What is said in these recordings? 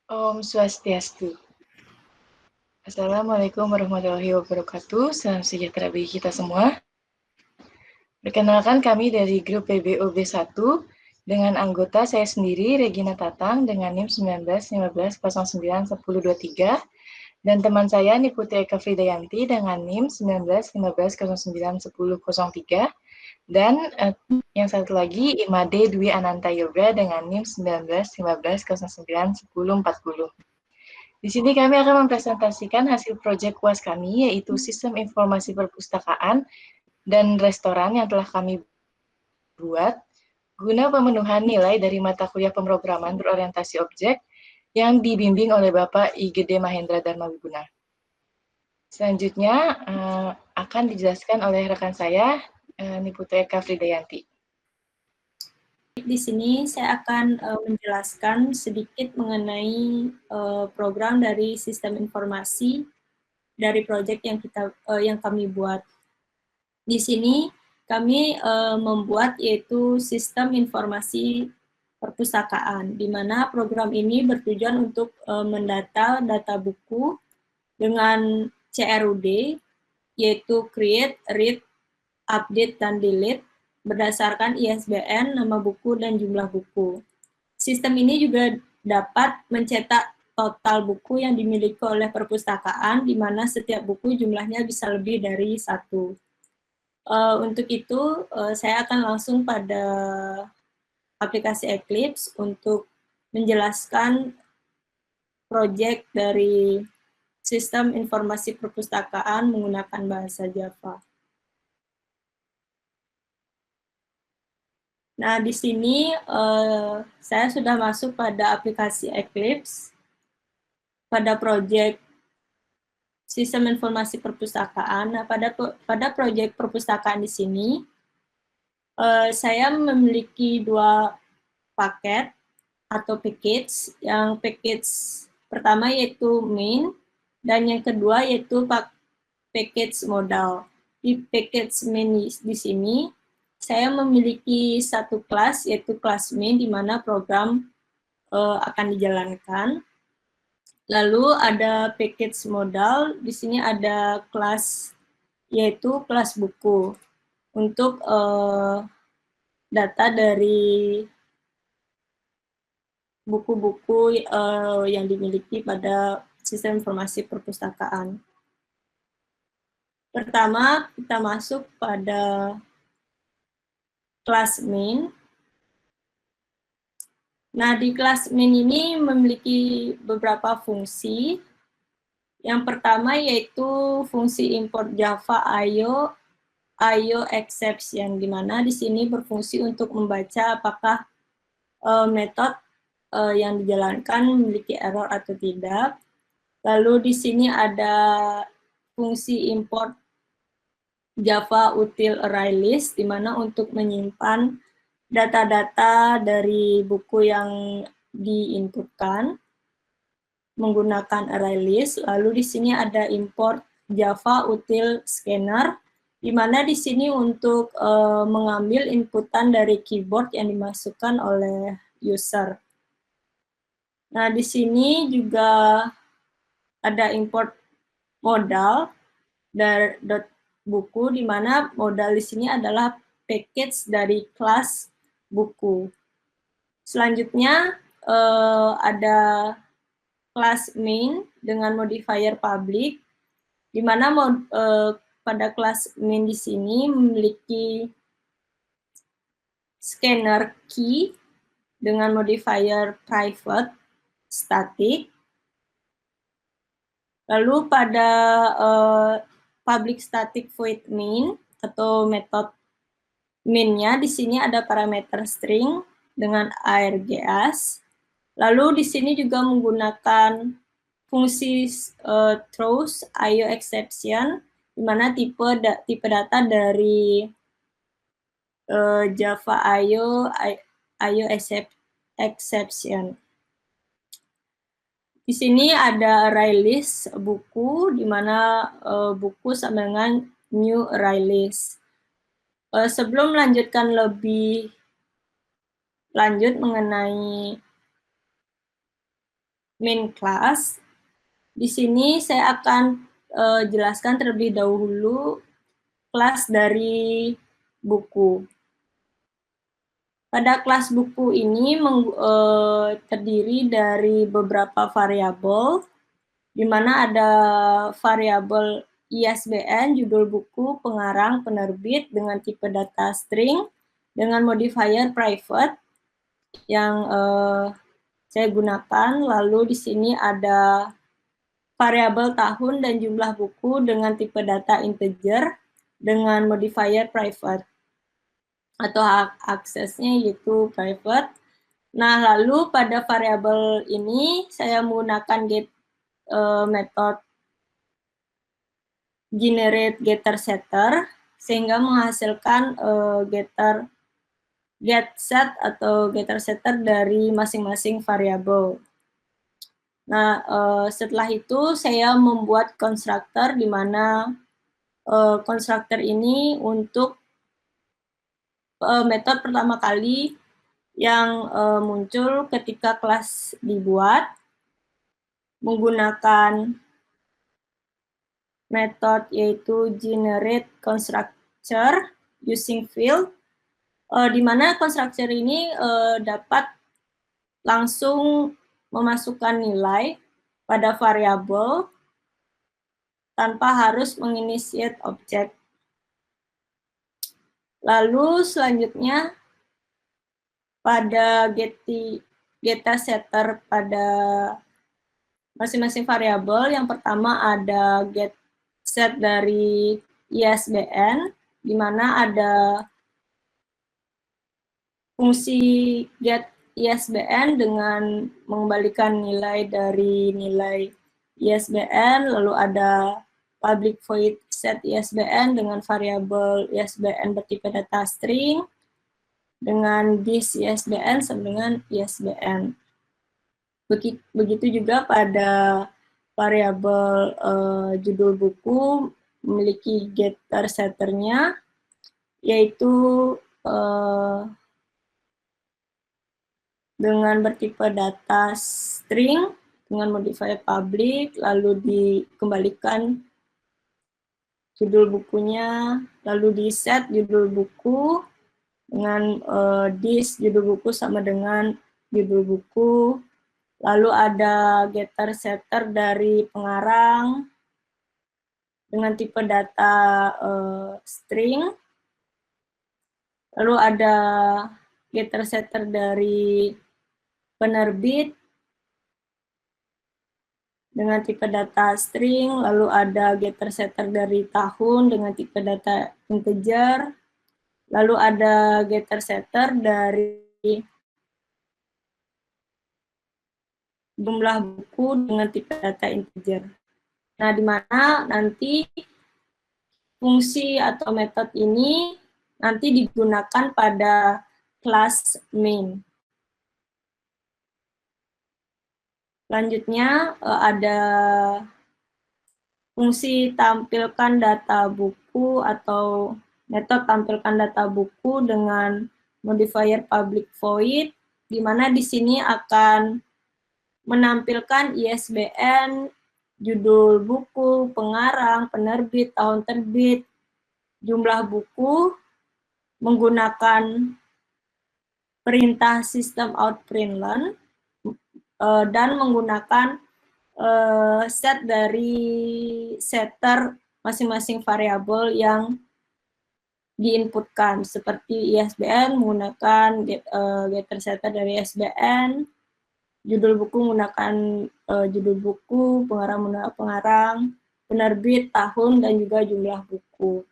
Om Swastiastu. Assalamualaikum warahmatullahi wabarakatuh. Salam sejahtera bagi kita semua. Perkenalkan kami dari grup PBOB1 dengan anggota saya sendiri, Regina Tatang, dengan NIM 1915091023, dan teman saya Niputi Eka Fridayanti dengan NIM 1915091003, dan yang satu lagi Imade Dwi Ananta Yoga dengan NIM 1915091040. Di sini kami akan mempresentasikan hasil proyek UAS kami, yaitu Sistem Informasi Perpustakaan dan Restoran yang telah kami buat guna pemenuhan nilai dari mata kuliah pemrograman berorientasi objek yang dibimbing oleh Bapak IGD Mahendra Dharmawiguna. Selanjutnya akan dijelaskan oleh rekan saya, Niputu Eka Fridayanti. Di sini saya akan menjelaskan sedikit mengenai program dari sistem informasi dari proyek yang kami buat. Di sini kami membuat yaitu sistem informasi perpustakaan, di mana program ini bertujuan untuk mendata data buku dengan CRUD, yaitu Create, Read, Update, dan Delete, berdasarkan ISBN, nama buku, dan jumlah buku. Sistem ini juga dapat mencetak total buku yang dimiliki oleh perpustakaan, di mana setiap buku jumlahnya bisa lebih dari 1. Untuk itu, saya akan langsung pada aplikasi Eclipse untuk menjelaskan proyek dari sistem informasi perpustakaan menggunakan bahasa Java. Nah, di sini saya sudah masuk pada aplikasi Eclipse, pada proyek sistem informasi perpustakaan. Nah, pada proyek perpustakaan di sini, saya memiliki 2 paket atau package. Yang package pertama yaitu main, dan yang kedua yaitu package modal. Di package main di sini, saya memiliki satu kelas, yaitu kelas main, di mana program akan dijalankan. Lalu ada package modal, di sini ada kelas, yaitu kelas buku, untuk data dari buku-buku yang dimiliki pada sistem informasi perpustakaan. Pertama, kita masuk pada kelas main. Nah, di kelas main ini memiliki beberapa fungsi. Yang pertama yaitu fungsi import Java IO exception, di mana di sini berfungsi untuk membaca apakah metode yang dijalankan memiliki error atau tidak. Lalu di sini ada fungsi import Java util array list, di mana untuk menyimpan data-data dari buku yang diinputkan menggunakan array list. Lalu di sini ada import Java util scanner, di mana di sini untuk mengambil inputan dari keyboard yang dimasukkan oleh user. Nah, di sini juga ada import modal dari buku, di mana modal di sini adalah package dari kelas buku. Selanjutnya ada kelas main dengan modifier public, di mana pada kelas main di sini memiliki scanner key dengan modifier private static. Lalu pada public static void main atau metode main-nya di sini ada parameter string dengan args. Lalu di sini juga menggunakan fungsi throws IO exception, di mana tipe data dari Java IO exception. Di sini ada array list buku, di mana buku sama dengan new array list. Sebelum melanjutkan lebih lanjut mengenai main class. Di sini saya akan jelaskan terlebih dahulu kelas dari buku. Pada kelas buku ini terdiri dari beberapa variabel, di mana ada variabel ISBN, judul buku, pengarang, penerbit dengan tipe data string, dengan modifier private yang saya gunakan. Lalu di sini ada variabel tahun dan jumlah buku dengan tipe data integer dengan modifier private atau hak aksesnya yaitu private. Nah, lalu pada variabel ini saya menggunakan metode generate getter setter sehingga menghasilkan get set atau getter setter dari masing-masing variabel. Nah, setelah itu saya membuat konstruktor di mana konstruktor ini untuk metode pertama kali yang muncul ketika kelas dibuat menggunakan metode yaitu generate constructor using field, di mana constructor ini dapat langsung memasukkan nilai pada variabel tanpa harus menginitiate objek. Lalu selanjutnya pada getter setter pada masing-masing variabel, yang pertama ada get set dari ISBN, di mana ada fungsi get ISBN dengan mengembalikan nilai dari nilai ISBN, lalu ada public void set ISBN dengan variabel ISBN bertipe data string, dengan this ISBN sama dengan ISBN. Begitu juga pada variabel judul buku memiliki getter setternya, yaitu dengan bertipe data string dengan modifier public, lalu dikembalikan judul bukunya, lalu di set judul buku dengan this judul buku sama dengan judul buku, lalu ada getter setter dari pengarang dengan tipe data string, lalu ada getter setter dari penerbit dengan tipe data string, lalu ada getter setter dari tahun dengan tipe data integer, lalu ada getter setter dari jumlah buku dengan tipe data integer. Nah, di mana nanti fungsi atau metode ini nanti digunakan pada kelas main. Selanjutnya ada fungsi tampilkan data buku atau metode tampilkan data buku dengan modifier public void, di mana di sini akan menampilkan ISBN, judul buku, pengarang, penerbit, tahun terbit, jumlah buku, menggunakan perintah sistem out println, dan menggunakan set dari setter masing-masing variabel yang diinputkan, seperti ISBN menggunakan getter setter dari ISBN, judul buku menggunakan judul buku, pengarang menggunakan pengarang, penerbit, tahun, dan juga jumlah buku.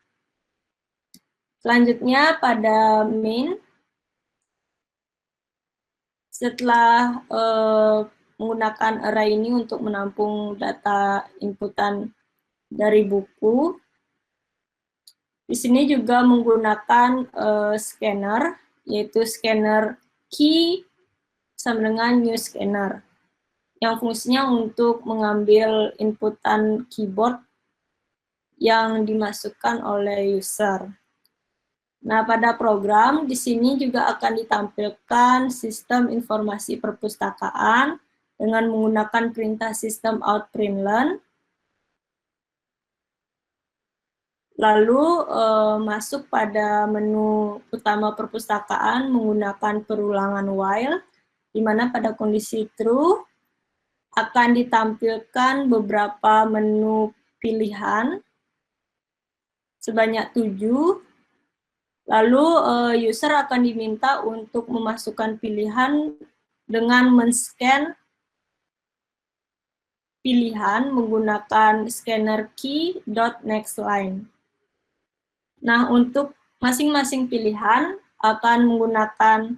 Selanjutnya pada main, setelah menggunakan array ini untuk menampung data inputan dari buku, di sini juga menggunakan scanner, yaitu scanner key sama dengan new scanner, yang fungsinya untuk mengambil inputan keyboard yang dimasukkan oleh user. Nah, pada program di sini juga akan ditampilkan sistem informasi perpustakaan dengan menggunakan perintah sistem out_println. Lalu masuk pada menu utama perpustakaan menggunakan perulangan while, di mana pada kondisi true akan ditampilkan beberapa menu pilihan sebanyak 7. Lalu user akan diminta untuk memasukkan pilihan dengan men-scan pilihan menggunakan scanner key.nextLine. Nah, untuk masing-masing pilihan akan menggunakan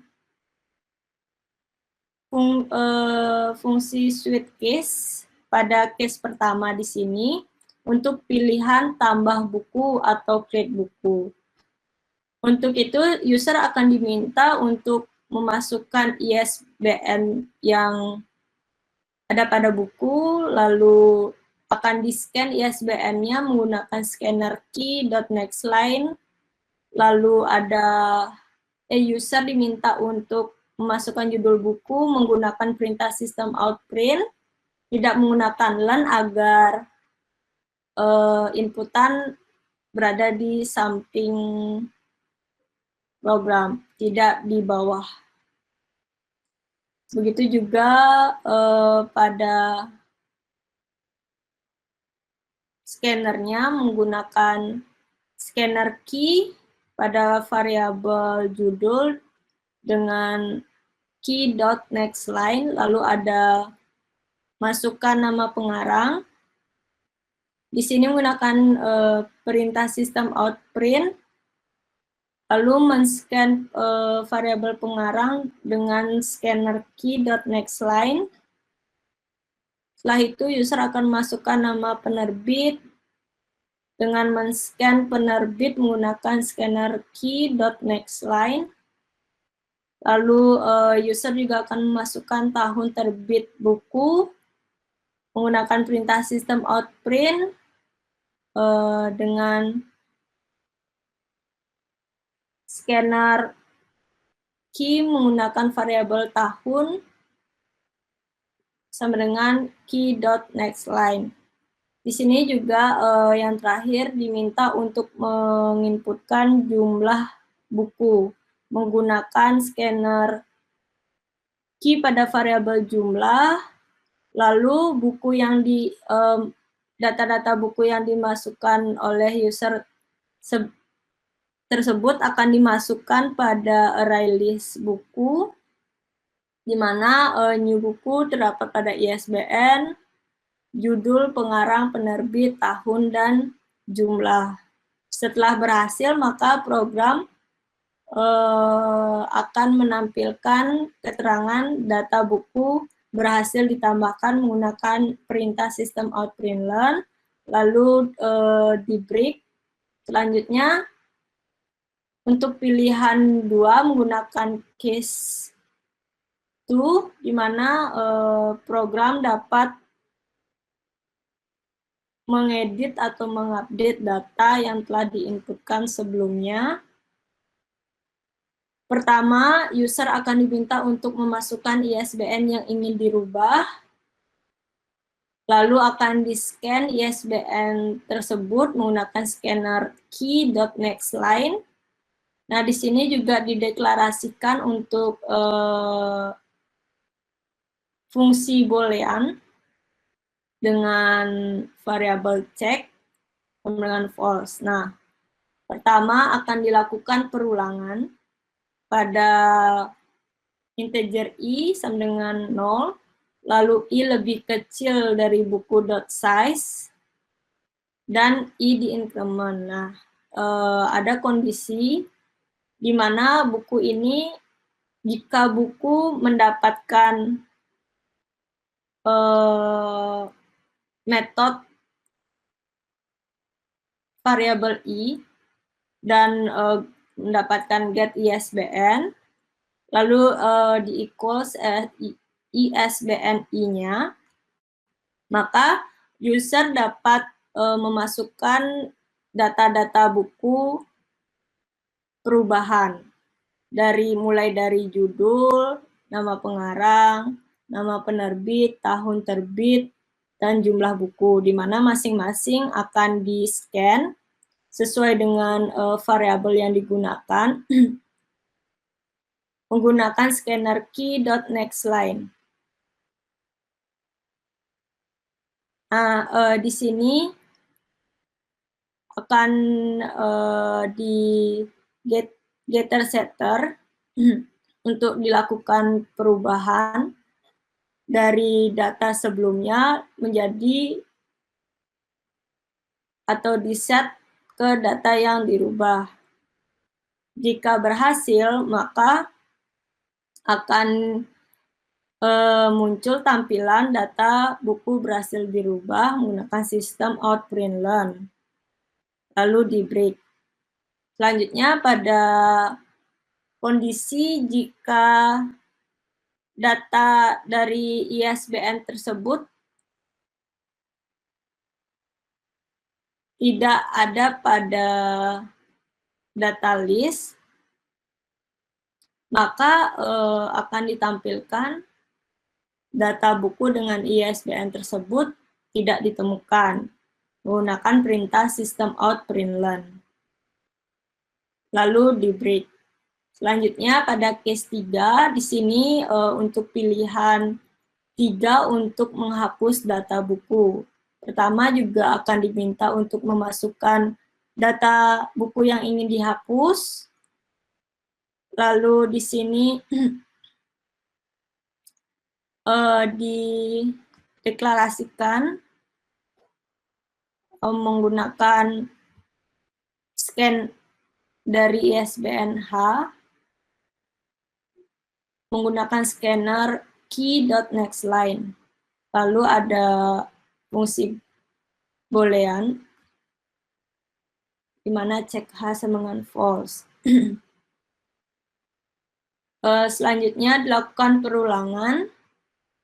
fungsi switch case pada case pertama di sini untuk pilihan tambah buku atau create buku. Untuk itu, user akan diminta untuk memasukkan ISBN yang ada pada buku, lalu akan di-scan ISBN-nya menggunakan scanner key.nextLine, lalu ada user diminta untuk memasukkan judul buku menggunakan perintah sistem out_print, tidak menggunakan learn agar inputan berada di samping program, tidak di bawah. Begitu juga pada scannernya menggunakan scanner key pada variabel judul dengan key.nextLine, lalu ada masukkan nama pengarang. Di sini menggunakan perintah sistem out_print, lalu men-scan variabel pengarang dengan scanner key.nextLine. Setelah itu, user akan masukkan nama penerbit dengan men-scan penerbit menggunakan scanner key.nextLine. Lalu user juga akan memasukkan tahun terbit buku menggunakan perintah sistem out_print dengan scanner key menggunakan variabel tahun sama dengan key.nextLine. Di sini juga yang terakhir diminta untuk menginputkan jumlah buku menggunakan scanner key pada variabel jumlah, lalu buku yang data-data buku yang dimasukkan oleh user tersebut akan dimasukkan pada array list buku, di mana new buku terdapat pada ISBN, judul, pengarang, penerbit, tahun, dan jumlah. Setelah berhasil, maka program akan menampilkan keterangan data buku berhasil ditambahkan menggunakan perintah sistem out_println, lalu di break. Selanjutnya, untuk pilihan 2 menggunakan case 2, di mana program dapat mengedit atau mengupdate data yang telah diinputkan sebelumnya. Pertama, user akan diminta untuk memasukkan ISBN yang ingin dirubah, lalu akan di-scan ISBN tersebut menggunakan scanner key.nextLine. Nah, di sini juga dideklarasikan untuk fungsi boolean dengan variabel check dengan false. Nah, pertama akan dilakukan perulangan pada integer i sama dengan 0, lalu i lebih kecil dari buku.size, dan i di increment. Nah, ada kondisi di mana buku ini, jika buku mendapatkan metode variabel i dan mendapatkan get ISBN, lalu di equals ISBN i-nya, maka user dapat memasukkan data-data buku perubahan mulai dari judul, nama pengarang, nama penerbit, tahun terbit, dan jumlah buku, di mana masing-masing akan di-scan sesuai dengan variabel yang digunakan menggunakan scanner key.nextLine. Nah, di sini akan di getter setter untuk dilakukan perubahan dari data sebelumnya menjadi atau di-set ke data yang dirubah. Jika berhasil, maka akan muncul tampilan data buku berhasil dirubah menggunakan sistem outPrintLearn. Lalu di break. Selanjutnya pada kondisi jika data dari ISBN tersebut tidak ada pada data list, maka akan ditampilkan data buku dengan ISBN tersebut tidak ditemukan menggunakan perintah sistem outPrintLearn. Lalu di break. Selanjutnya pada case 3, di sini untuk pilihan 3 untuk menghapus data buku. Pertama juga akan diminta untuk memasukkan data buku yang ingin dihapus. Lalu di sini dideklarasikan menggunakan scan dari ISBN-H menggunakan scanner key.nextLine. Lalu ada fungsi boolean di mana cek H sama dengan false. Selanjutnya dilakukan perulangan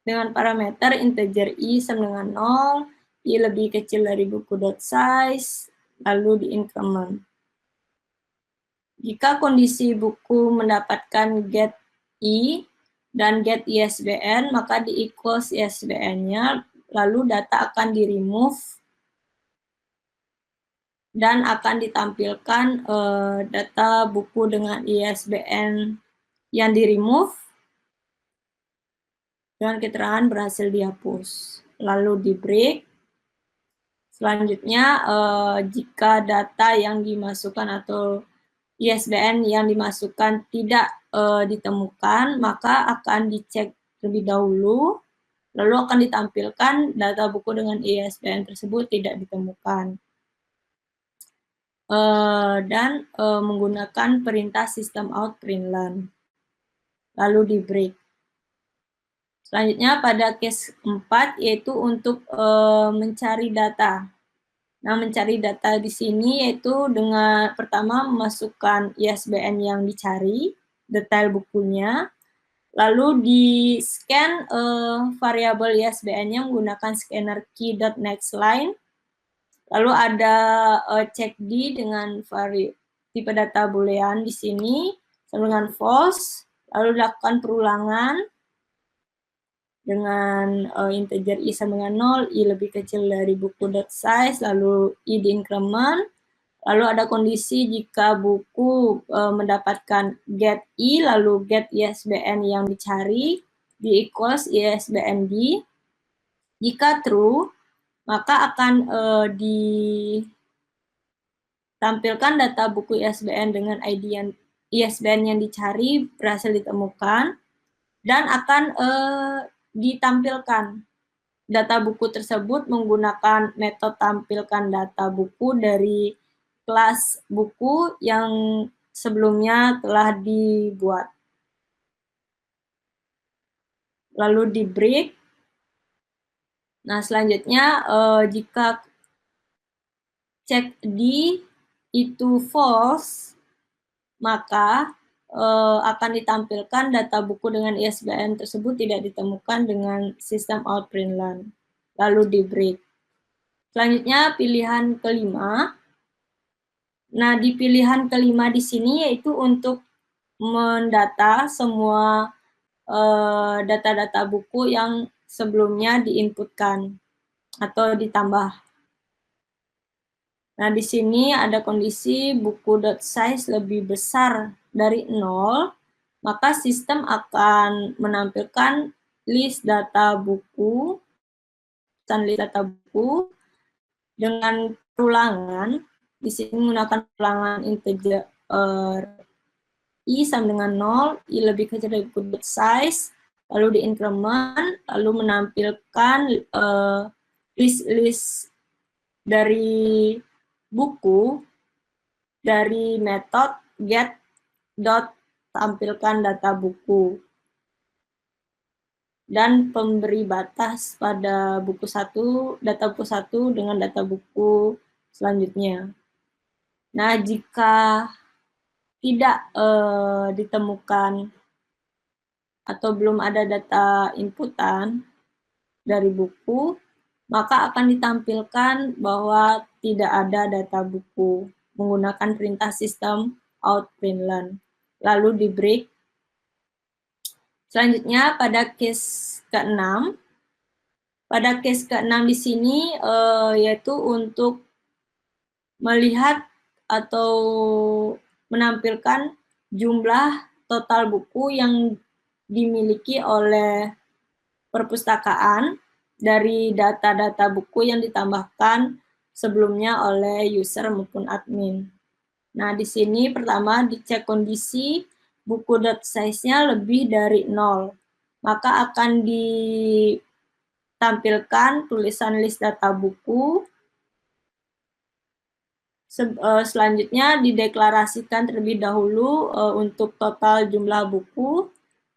dengan parameter integer i sama dengan 0, i lebih kecil dari buku.size, lalu di increment. Jika kondisi buku mendapatkan get i dan get ISBN, maka di equals ISBN-nya, lalu data akan di-remove dan akan ditampilkan data buku dengan ISBN yang di-remove dengan keterangan berhasil dihapus. Lalu di break. Selanjutnya, jika data yang dimasukkan atau ISBN yang dimasukkan tidak ditemukan, maka akan dicek terlebih dahulu, lalu akan ditampilkan data buku dengan ISBN tersebut tidak ditemukan. Dan menggunakan perintah sistem outPrintLearn. Lalu di break. Selanjutnya pada case 4 yaitu untuk mencari data. Nah, mencari data di sini yaitu dengan pertama memasukkan ISBN yang dicari, detail bukunya, lalu di-scan variabel ISBN-nya menggunakan scanner key.nextLine, lalu ada check D dengan tipe data boolean di sini, sama dengan false, lalu dilakukan perulangan dengan integer i sama dengan 0, i lebih kecil dari buku.size, lalu i di increment, lalu ada kondisi jika buku mendapatkan get i, lalu get ISBN yang dicari, di equals ISBN D. Jika true, maka akan ditampilkan data buku ISBN dengan ID yang ISBN yang dicari berhasil ditemukan, dan akan ditampilkan data buku tersebut menggunakan metode tampilkan data buku dari kelas buku yang sebelumnya telah dibuat. Lalu di break. Nah, selanjutnya jika check D itu false, maka akan ditampilkan data buku dengan ISBN tersebut tidak ditemukan dengan sistem outPrintLearn. Lalu di break. Selanjutnya pilihan kelima. Nah, di pilihan kelima di sini yaitu untuk mendata semua data-data buku yang sebelumnya diinputkan atau ditambah. Nah, di sini ada kondisi buku.size lebih besar dari 0, maka sistem akan menampilkan list data buku, dengan perulangan. Di sini menggunakan perulangan integer i sama dengan 0, i lebih kecil dari buku.size, lalu diincrement, lalu menampilkan list-list dari buku dari metode get tampilkan data buku, dan pemberi batas pada buku 1, data buku 1 dengan data buku selanjutnya. Nah, jika tidak ditemukan atau belum ada data inputan dari buku, maka akan ditampilkan bahwa tidak ada data buku menggunakan perintah sistem out_println. Lalu di break. Selanjutnya pada case ke-6. Pada case ke-6 di sini yaitu untuk melihat atau menampilkan jumlah total buku yang dimiliki oleh perpustakaan dari data-data buku yang ditambahkan sebelumnya oleh user maupun admin. Nah, di sini pertama dicek kondisi buku.size-nya lebih dari 0. Maka akan ditampilkan tulisan list data buku. Selanjutnya dideklarasikan terlebih dahulu untuk total jumlah buku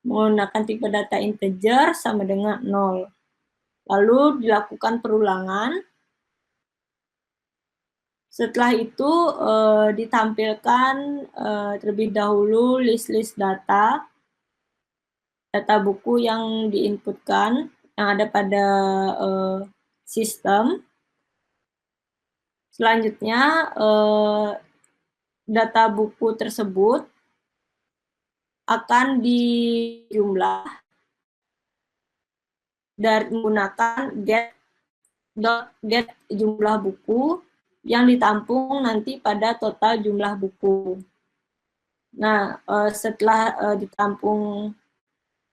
menggunakan tipe data integer sama dengan 0. Lalu dilakukan perulangan. Setelah itu ditampilkan terlebih dahulu list-list data buku yang diinputkan yang ada pada sistem. Selanjutnya data buku tersebut akan dijumlah dari menggunakan get jumlah buku yang ditampung nanti pada total jumlah buku. Nah, setelah ditampung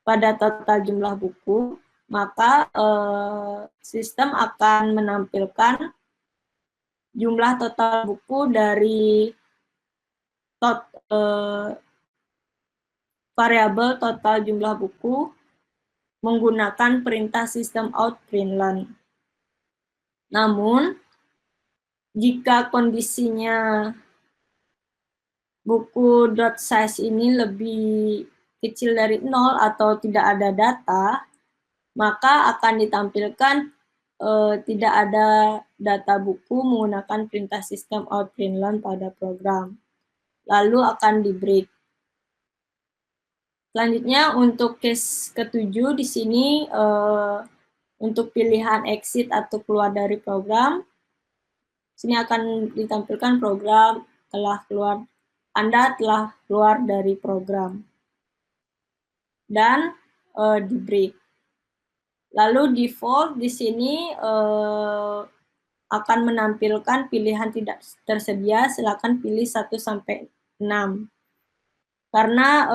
pada total jumlah buku, maka sistem akan menampilkan jumlah total buku dari variabel total jumlah buku menggunakan perintah sistem out_println. Namun, jika kondisinya buku.size ini lebih kecil dari 0 atau tidak ada data, maka akan ditampilkan tidak ada data buku menggunakan perintah sistem out_println pada program. Lalu akan di break. Selanjutnya untuk case ke-7 di sini untuk pilihan exit atau keluar dari program. Sini akan ditampilkan program telah keluar, Anda telah keluar dari program. Dan di break. Lalu default di sini akan menampilkan pilihan tidak tersedia, silakan pilih 1 sampai 6. Karena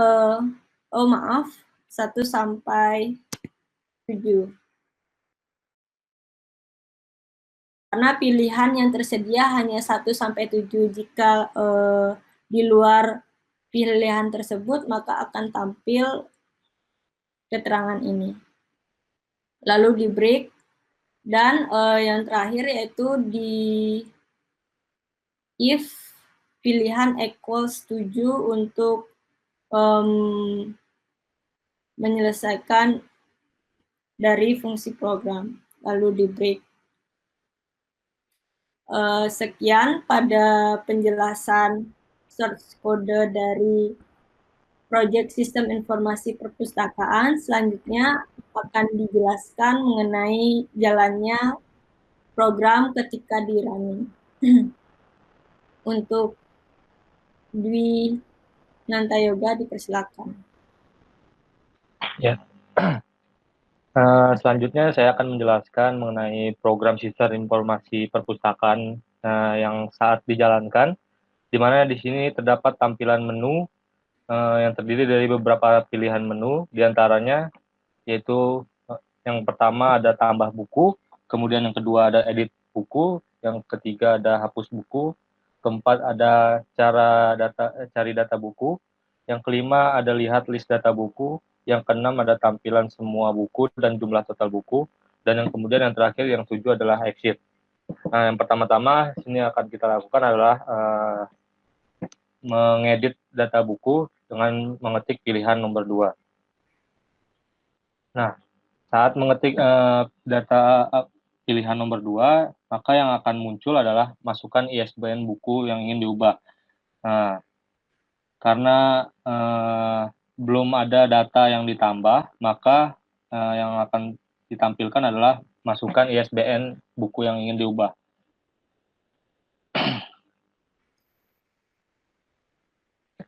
1 sampai 7. Karena pilihan yang tersedia hanya 1 sampai 7. Jika di luar pilihan tersebut, maka akan tampil keterangan ini. Lalu di break. Dan yang terakhir yaitu di if pilihan equals 7 untuk menyelesaikan dari fungsi program. Lalu di break. Sekian pada penjelasan source code dari proyek sistem informasi perpustakaan. Selanjutnya akan dijelaskan mengenai jalannya program ketika di running. Untuk Dwi Nantayoga dipersilakan. Ya. Selanjutnya saya akan menjelaskan mengenai program Sistem Informasi Perpustakaan yang saat dijalankan, di mana di sini terdapat tampilan menu yang terdiri dari beberapa pilihan menu, diantaranya yaitu yang pertama ada tambah buku, kemudian yang kedua ada edit buku, yang ketiga ada hapus buku, keempat ada cari data buku, yang kelima ada lihat list data buku, yang keenam ada tampilan semua buku dan jumlah total buku, dan yang kemudian yang terakhir yang tujuh adalah exit. Nah, yang pertama-tama sini akan kita lakukan adalah mengedit data buku dengan mengetik pilihan nomor 2. Nah, saat mengetik data pilihan nomor 2, maka yang akan muncul adalah masukkan ISBN buku yang ingin diubah. Nah, karena belum ada data yang ditambah, maka yang akan ditampilkan adalah masukkan ISBN buku yang ingin diubah.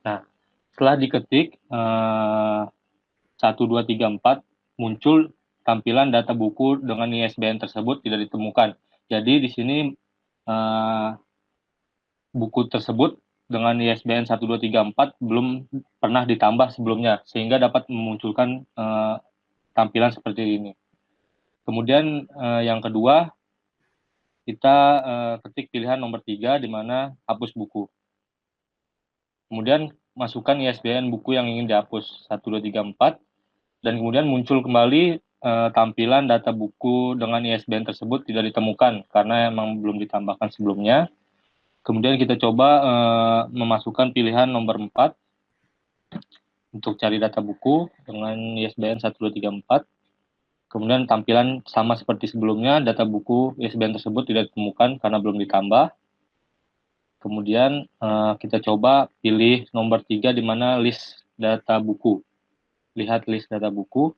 Nah, setelah diketik 1, 2, 3, 4, muncul tampilan data buku dengan ISBN tersebut tidak ditemukan. Jadi di sini buku tersebut dengan ISBN 1, 2, 3, 4 belum pernah ditambah sebelumnya, sehingga dapat memunculkan tampilan seperti ini. Kemudian yang kedua, kita ketik pilihan nomor 3, di mana hapus buku. Kemudian masukkan ISBN buku yang ingin dihapus, 1, 2, 3, 4, dan kemudian muncul kembali tampilan data buku dengan ISBN tersebut tidak ditemukan, karena memang belum ditambahkan sebelumnya. Kemudian kita coba memasukkan pilihan nomor 4 untuk cari data buku dengan ISBN 1, 2, 3, 4. Kemudian tampilan sama seperti sebelumnya, data buku ISBN tersebut tidak ditemukan karena belum ditambah. Kemudian kita coba pilih nomor 3, di mana list data buku. Lihat list data buku.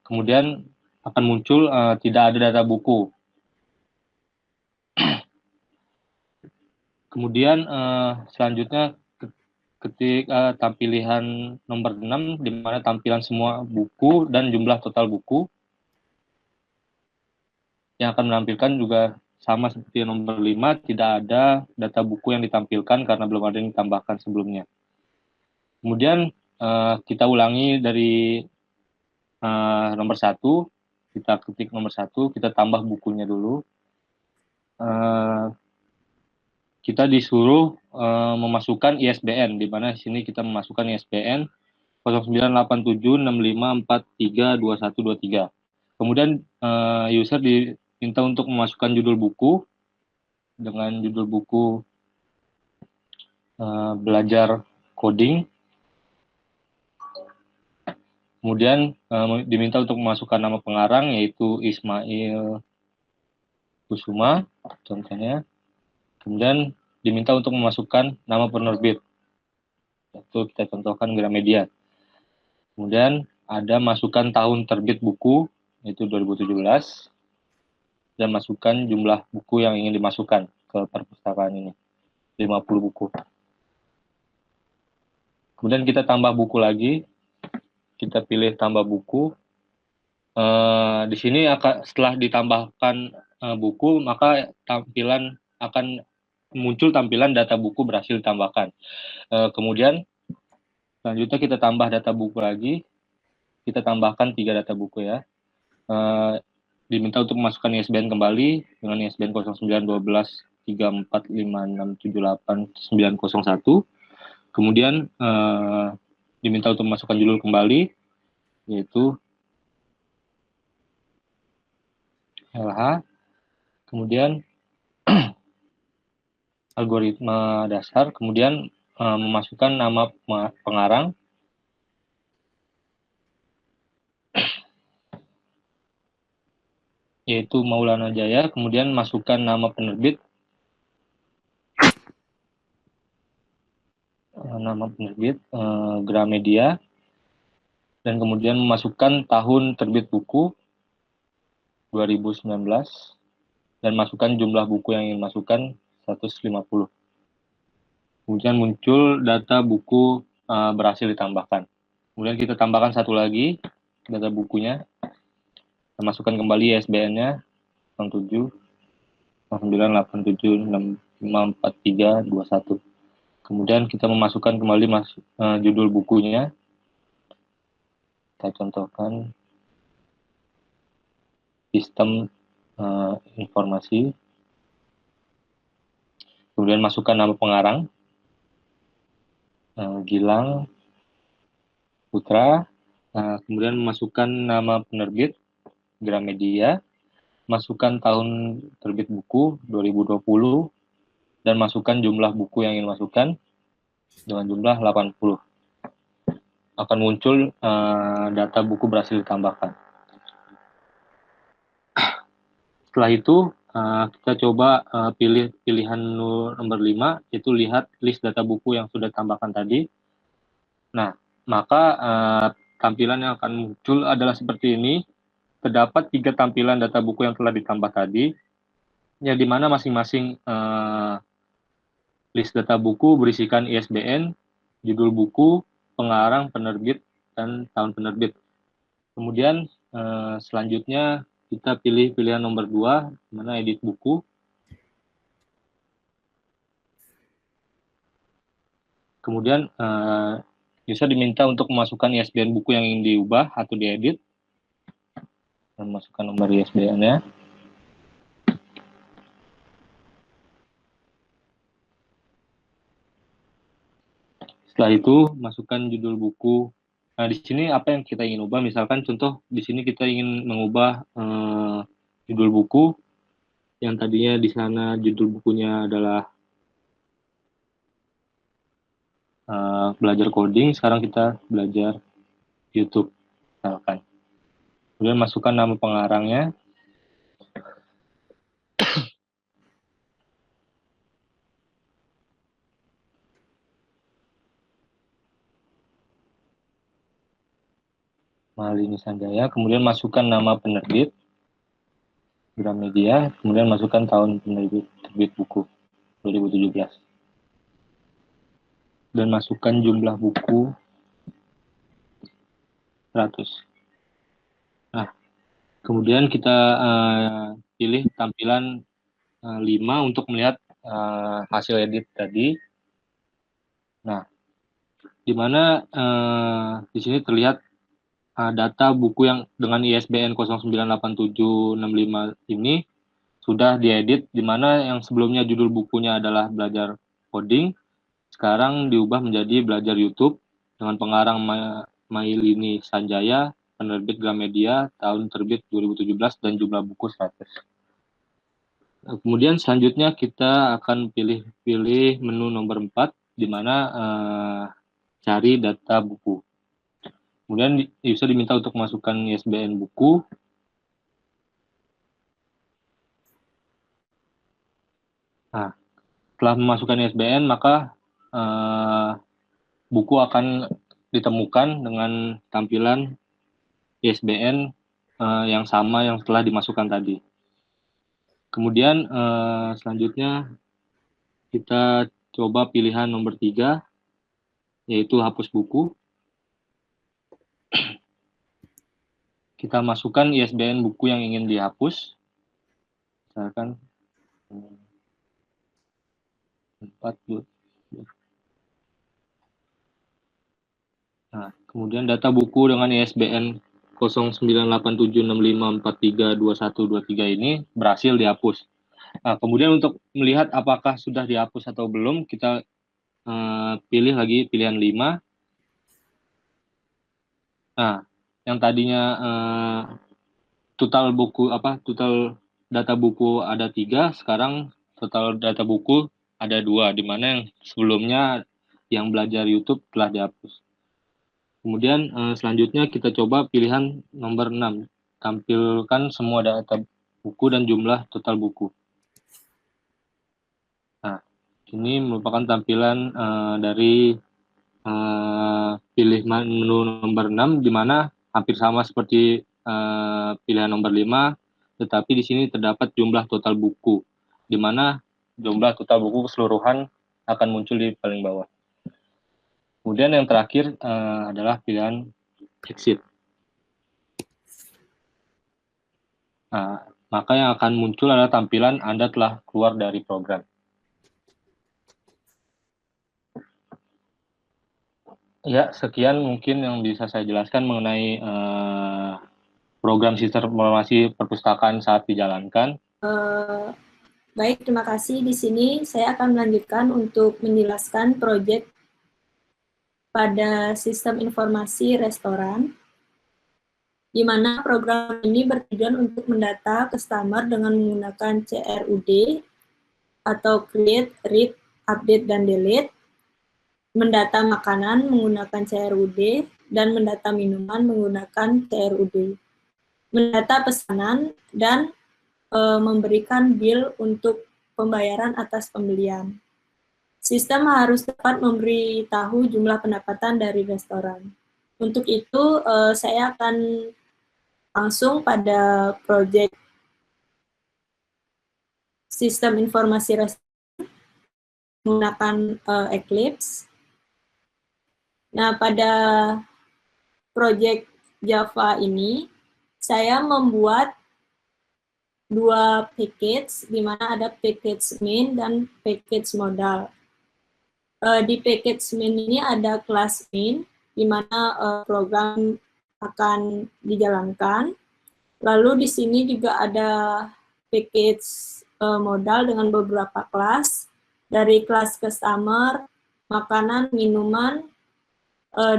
Kemudian akan muncul tidak ada data buku. Kemudian selanjutnya ketik pilihan nomor 6, di mana tampilan semua buku dan jumlah total buku, yang akan menampilkan juga sama seperti nomor 5, tidak ada data buku yang ditampilkan karena belum ada yang ditambahkan sebelumnya. Kemudian kita ulangi dari nomor 1, kita ketik nomor 1, kita tambah bukunya dulu. Kita disuruh memasukkan ISBN, di mana di sini kita memasukkan ISBN 098765432123. Kemudian user diminta untuk memasukkan judul buku dengan judul buku belajar coding. Kemudian diminta untuk memasukkan nama pengarang, yaitu Ismail Kusuma, contohnya. Kemudian diminta untuk memasukkan nama penerbit, itu kita contohkan Gramedia. Kemudian ada masukkan tahun terbit buku, yaitu 2017, dan masukkan jumlah buku yang ingin dimasukkan ke perpustakaan ini, 50 buku. Kemudian kita tambah buku lagi, kita pilih tambah buku. Di sini setelah ditambahkan buku, maka tampilan akan muncul tampilan data buku berhasil ditambahkan. Kemudian selanjutnya kita tambah data buku lagi, kita tambahkan 3 data buku ya. Diminta untuk memasukkan ISBN kembali dengan ISBN 09123456789901. Kemudian diminta untuk memasukkan judul kembali, yaitu LH. Kemudian algoritma dasar, kemudian memasukkan nama pengarang, yaitu Maulana Jaya. Kemudian masukkan nama penerbit, Gramedia, dan kemudian memasukkan tahun terbit buku 2019, dan masukkan jumlah buku yang ingin masukkan 150. Kemudian muncul data buku berhasil ditambahkan. Kemudian kita tambahkan satu lagi data bukunya. Kita masukkan kembali ISBN-nya 07 0987654321. Kemudian kita memasukkan kembali judul bukunya. Kita contohkan sistem informasi. Kemudian masukkan nama pengarang, Gilang Putra. Kemudian masukkan nama penerbit, Gramedia. Masukkan tahun terbit buku 2020 dan masukkan jumlah buku yang ingin masukkan dengan jumlah 80. Akan muncul data buku berhasil ditambahkan. Setelah itu kita coba pilih pilihan nomor 5, yaitu lihat list data buku yang sudah ditambahkan tadi. Nah, maka tampilan yang akan muncul adalah seperti ini. Terdapat 3 tampilan data buku yang telah ditambah tadi, ya di mana masing-masing list data buku berisikan ISBN, judul buku, pengarang, penerbit, dan tahun penerbit. Kemudian selanjutnya kita pilih pilihan nomor 2, mana edit buku. Kemudian user diminta untuk memasukkan ISBN buku yang ingin diubah atau diedit. Memasukkan nomor ISBN-nya. Setelah itu, masukkan judul buku. Nah, di sini apa yang kita ingin ubah? Misalkan contoh, di sini kita ingin mengubah judul buku yang tadinya di sana judul bukunya adalah belajar coding, sekarang kita belajar YouTube, misalkan. Kemudian masukkan nama pengarangnya. Malini Sanjaya. Kemudian masukkan nama penerbit, Gramedia. Kemudian masukkan tahun terbit buku 2017. Dan masukkan jumlah buku 100. Nah, kemudian kita pilih tampilan 5 untuk melihat hasil edit tadi. Nah, di mana di sini terlihat data buku yang dengan ISBN 098765 ini sudah diedit, di mana yang sebelumnya judul bukunya adalah belajar coding, sekarang diubah menjadi belajar YouTube dengan pengarang Mailini Sanjaya, penerbit Gramedia, tahun terbit 2017, dan jumlah buku 100. Kemudian selanjutnya kita akan pilih menu nomor 4, di mana cari data buku. Kemudian user diminta untuk masukkan ISBN buku. Nah, setelah memasukkan ISBN, maka buku akan ditemukan dengan tampilan ISBN yang sama yang telah dimasukkan tadi. Kemudian selanjutnya kita coba pilihan nomor 3, yaitu hapus buku. Kita masukkan ISBN buku yang ingin dihapus. Misalkan 4. Nah, kemudian data buku dengan ISBN 098765432123 ini berhasil dihapus. Nah, kemudian untuk melihat apakah sudah dihapus atau belum, kita pilih lagi pilihan 5. Nah, yang tadinya total data buku ada 3, sekarang total data buku ada 2, di mana yang sebelumnya yang belajar YouTube telah dihapus. Kemudian selanjutnya kita coba pilihan nomor 6, tampilkan semua data buku dan jumlah total buku. Nah, ini merupakan tampilan dari pilih menu nomor 6, di mana hampir sama seperti pilihan nomor 5, tetapi di sini terdapat jumlah total buku, di mana jumlah total buku keseluruhan akan muncul di paling bawah. Kemudian yang terakhir adalah pilihan exit. Maka yang akan muncul adalah tampilan Anda telah keluar dari program. Ya, sekian mungkin yang bisa saya jelaskan mengenai program sistem informasi perpustakaan saat dijalankan. Baik, terima kasih. Di sini saya akan melanjutkan untuk menjelaskan proyek pada sistem informasi restoran, di mana program ini bertujuan untuk mendata customer dengan menggunakan CRUD atau Create, Read, Update, dan Delete, mendata makanan menggunakan CRUD, dan mendata minuman menggunakan CRUD, mendata pesanan, dan memberikan bill untuk pembayaran atas pembelian. Sistem harus dapat memberitahu jumlah pendapatan dari restoran. Untuk itu, saya akan langsung pada proyek sistem informasi restoran menggunakan Eclipse. Nah, pada proyek Java ini, saya membuat dua package, di mana ada package main dan package modal. Di package main ini ada kelas main, di mana program akan dijalankan. Lalu di sini juga ada package modal dengan beberapa kelas, dari kelas customer, makanan, minuman,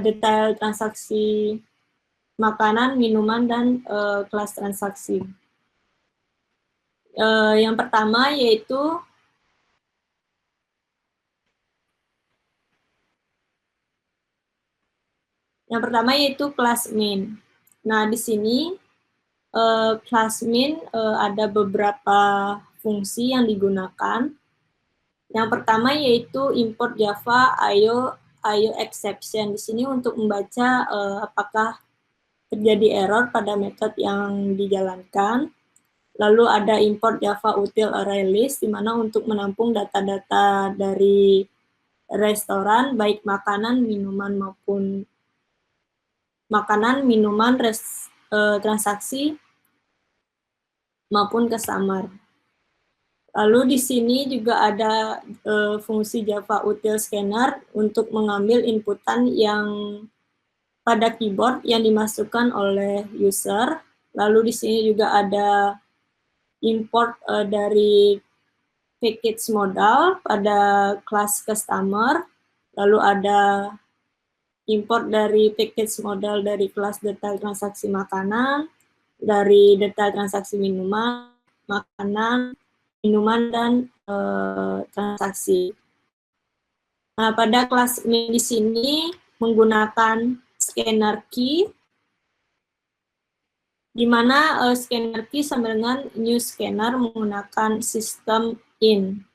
detail transaksi makanan, minuman, dan kelas transaksi. Yang pertama yaitu kelas main. Nah, di sini kelas main ada beberapa fungsi yang digunakan. Yang pertama yaitu import Java IO exception. Di sini untuk membaca apakah terjadi error pada metode yang dijalankan. Lalu ada import Java util array list, di mana untuk menampung data-data dari restoran, baik makanan, minuman, transaksi, maupun customer. Lalu di sini juga ada fungsi Java util scanner untuk mengambil inputan yang pada keyboard yang dimasukkan oleh user. Lalu di sini juga ada import dari package modal pada kelas customer, lalu ada import dari package modal dari kelas detail transaksi makanan, dari detail transaksi minuman, makanan, minuman, dan transaksi. Nah, pada kelas ini di sini menggunakan scanner key, di mana scanner key sama dengan new scanner menggunakan sistem in.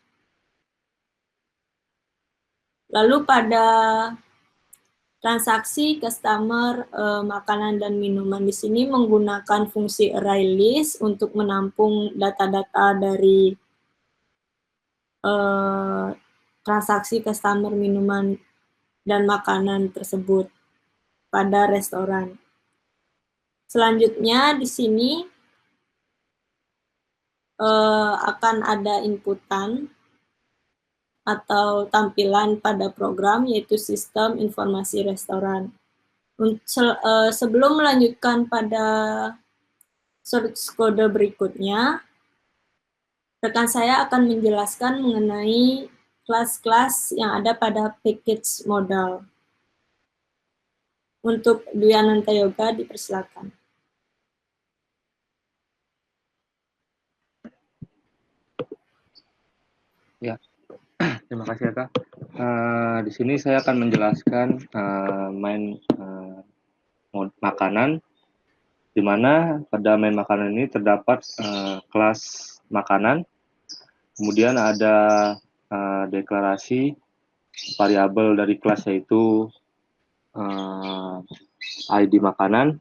Lalu pada transaksi customer, makanan, dan minuman di sini menggunakan fungsi array list untuk menampung data-data dari transaksi customer, minuman, dan makanan tersebut pada restoran. Selanjutnya di sini akan ada inputan atau tampilan pada program, yaitu sistem informasi restoran. Sebelum melanjutkan pada source code berikutnya, rekan saya akan menjelaskan mengenai kelas-kelas yang ada pada package modal. Untuk Dwi Ananta Yoga, dipersilakan. Ya, terima kasih ya Kak. Di sini saya akan menjelaskan main makanan, di mana pada main makanan ini terdapat kelas makanan, kemudian ada deklarasi variabel dari kelas, yaitu ID makanan,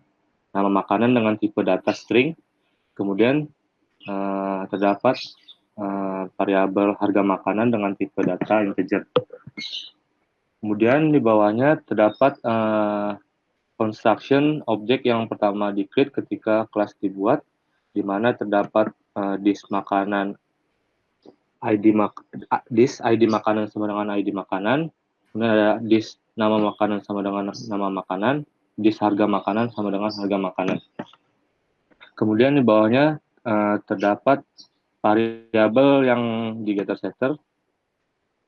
nama makanan dengan tipe data string, kemudian terdapat variabel harga makanan dengan tipe data integer. Kemudian di bawahnya terdapat construction objek yang pertama di-create ketika kelas dibuat, di mana terdapat disk makanan disk ID makanan sama dengan ID makanan, kemudian ada disk nama makanan sama dengan nama makanan, disk harga makanan sama dengan harga makanan. Kemudian di bawahnya terdapat variabel yang di getter setter,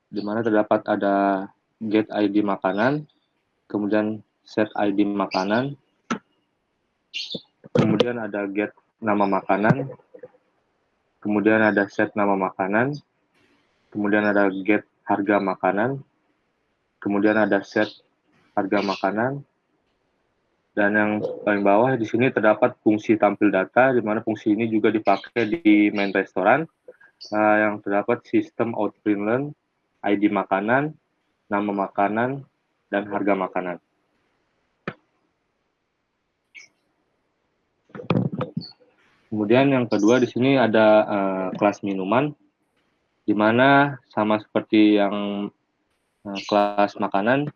di mana terdapat ada get ID makanan, kemudian set ID makanan, kemudian ada get nama makanan, kemudian ada set nama makanan, kemudian ada get harga makanan, kemudian ada set harga makanan, dan yang paling bawah di sini terdapat fungsi tampil data, di mana fungsi ini juga dipakai di main restoran, yang terdapat sistem outprintln, ID makanan, nama makanan, dan harga makanan. Kemudian yang kedua di sini ada kelas minuman, di mana sama seperti yang kelas makanan,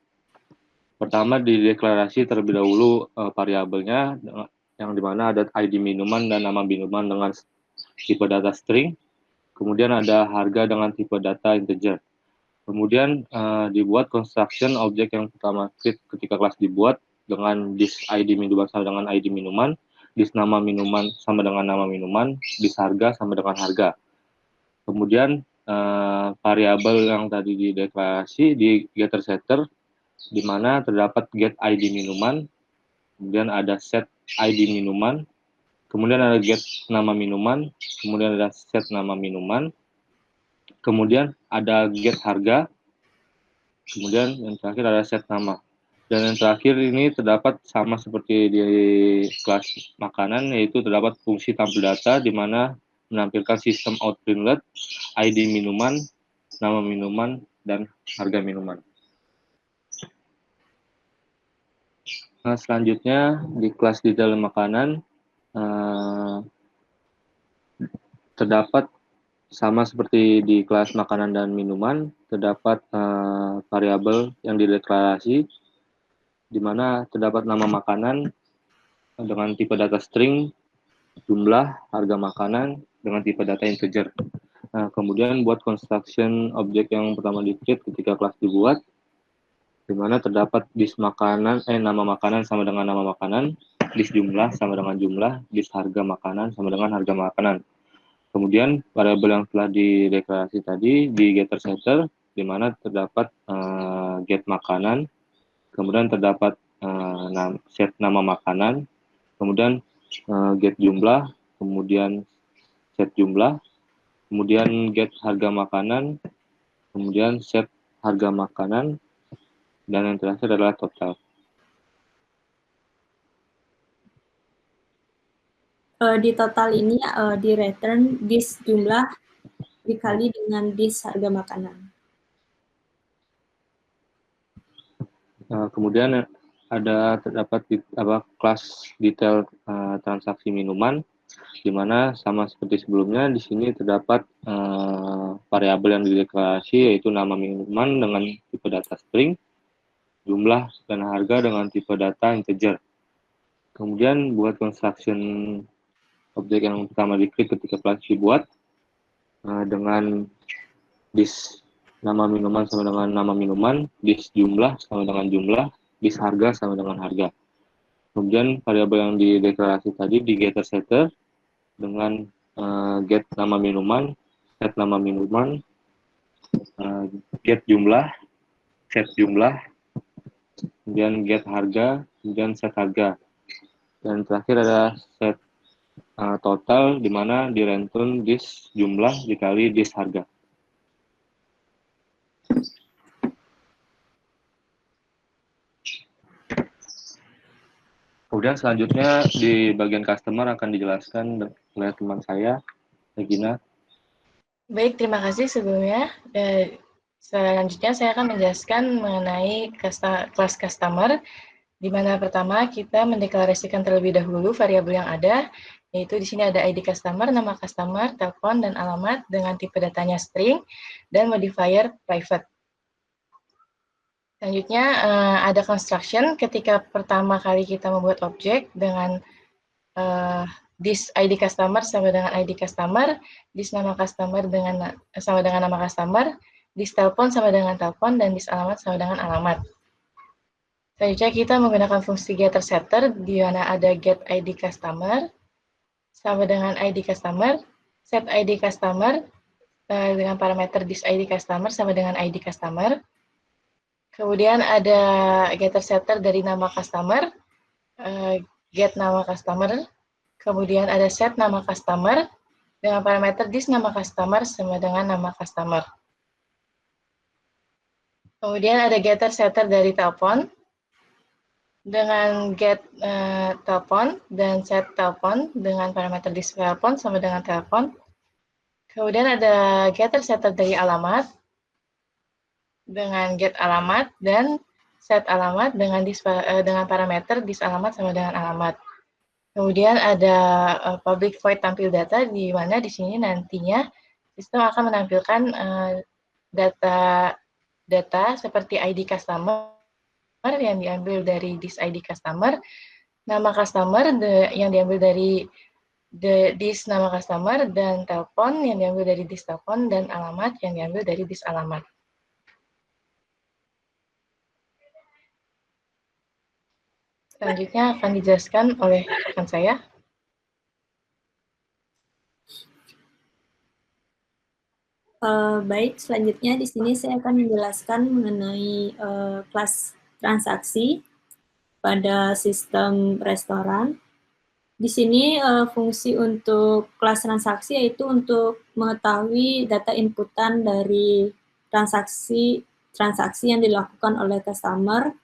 pertama dideklarasi terlebih dahulu variabelnya, yang dimana ada ID minuman dan nama minuman dengan tipe data string, kemudian ada harga dengan tipe data integer. Kemudian dibuat construction objek yang pertama ketika kelas dibuat dengan disk ID minuman sama dengan ID minuman, disk nama minuman sama dengan nama minuman, disk harga sama dengan harga. Kemudian variabel yang tadi dideklarasi di getter setter, di mana terdapat get ID minuman, kemudian ada set ID minuman, kemudian ada get nama minuman, kemudian ada set nama minuman, kemudian ada get harga, kemudian yang terakhir ada set nama. Dan yang terakhir ini terdapat sama seperti di kelas makanan, yaitu terdapat fungsi tampil data, di mana menampilkan sistem outprintln, ID minuman, nama minuman, dan harga minuman. Nah, selanjutnya di kelas di dalam makanan terdapat sama seperti di kelas makanan dan minuman, terdapat variabel yang dideklarasi, di mana terdapat nama makanan dengan tipe data string, jumlah, harga makanan dengan tipe data integer. Nah, kemudian buat construction objek yang pertama di-create ketika kelas dibuat, di mana terdapat disk makanan, nama makanan sama dengan nama makanan, disk jumlah sama dengan jumlah, disk harga makanan sama dengan harga makanan. Kemudian variabel yang telah dideklarasi tadi di getter setter, di mana terdapat get makanan, kemudian terdapat set nama makanan, kemudian get jumlah, kemudian set jumlah, kemudian get harga makanan, kemudian set harga makanan, dan yang terakhir adalah total. Di total ini di return disk jumlah dikali dengan disk harga makanan. Kemudian terdapat kelas detail transaksi minuman, di mana sama seperti sebelumnya di sini terdapat variabel yang dideklarasi, yaitu nama minuman dengan tipe data string, jumlah dan harga dengan tipe data integer. Kemudian buat construction objek yang pertama di-create ketika kelas dibuat dengan disk nama minuman sama dengan nama minuman, disk jumlah sama dengan jumlah, disk harga sama dengan harga. Kemudian variabel yang dideklarasi tadi di getter setter dengan get nama minuman, set nama minuman, get jumlah, set jumlah, kemudian get harga, kemudian set harga. Dan terakhir ada set total, di mana di return disk jumlah dikali disk harga. Kemudian selanjutnya di bagian customer akan dijelaskan oleh teman saya, Regina. Baik, terima kasih sebelumnya. Selanjutnya saya akan menjelaskan mengenai kelas customer, di mana pertama kita mendeklarasikan terlebih dahulu variabel yang ada, yaitu di sini ada ID customer, nama customer, telepon, dan alamat dengan tipe datanya string, dan modifier private. Selanjutnya ada construction. Ketika pertama kali kita membuat objek dengan this ID customer sama dengan ID customer, this nama customer sama dengan nama customer, this telepon sama dengan telepon, dan this alamat sama dengan alamat. Selanjutnya kita menggunakan fungsi getter setter di mana ada get ID customer sama dengan ID customer, set ID customer dengan parameter this ID customer sama dengan ID customer. Kemudian ada getter setter dari nama customer, get nama customer, kemudian ada set nama customer dengan parameter this nama customer sama dengan nama customer. Kemudian ada getter setter dari telepon dengan get telepon dan set telepon dengan parameter this telepon sama dengan telepon. Kemudian ada getter setter dari alamat dengan get alamat dan set alamat dengan parameter this alamat sama dengan alamat. Kemudian ada public void tampil data di mana di sini nantinya sistem akan menampilkan data seperti ID customer yang diambil dari this ID customer, nama customer yang diambil dari this nama customer, dan telepon yang diambil dari this telepon, dan alamat yang diambil dari this alamat. Selanjutnya akan dijelaskan oleh rekan saya. Baik, selanjutnya di sini saya akan menjelaskan mengenai kelas transaksi pada sistem restoran. Di sini fungsi untuk kelas transaksi yaitu untuk mengetahui data inputan dari transaksi yang dilakukan oleh customer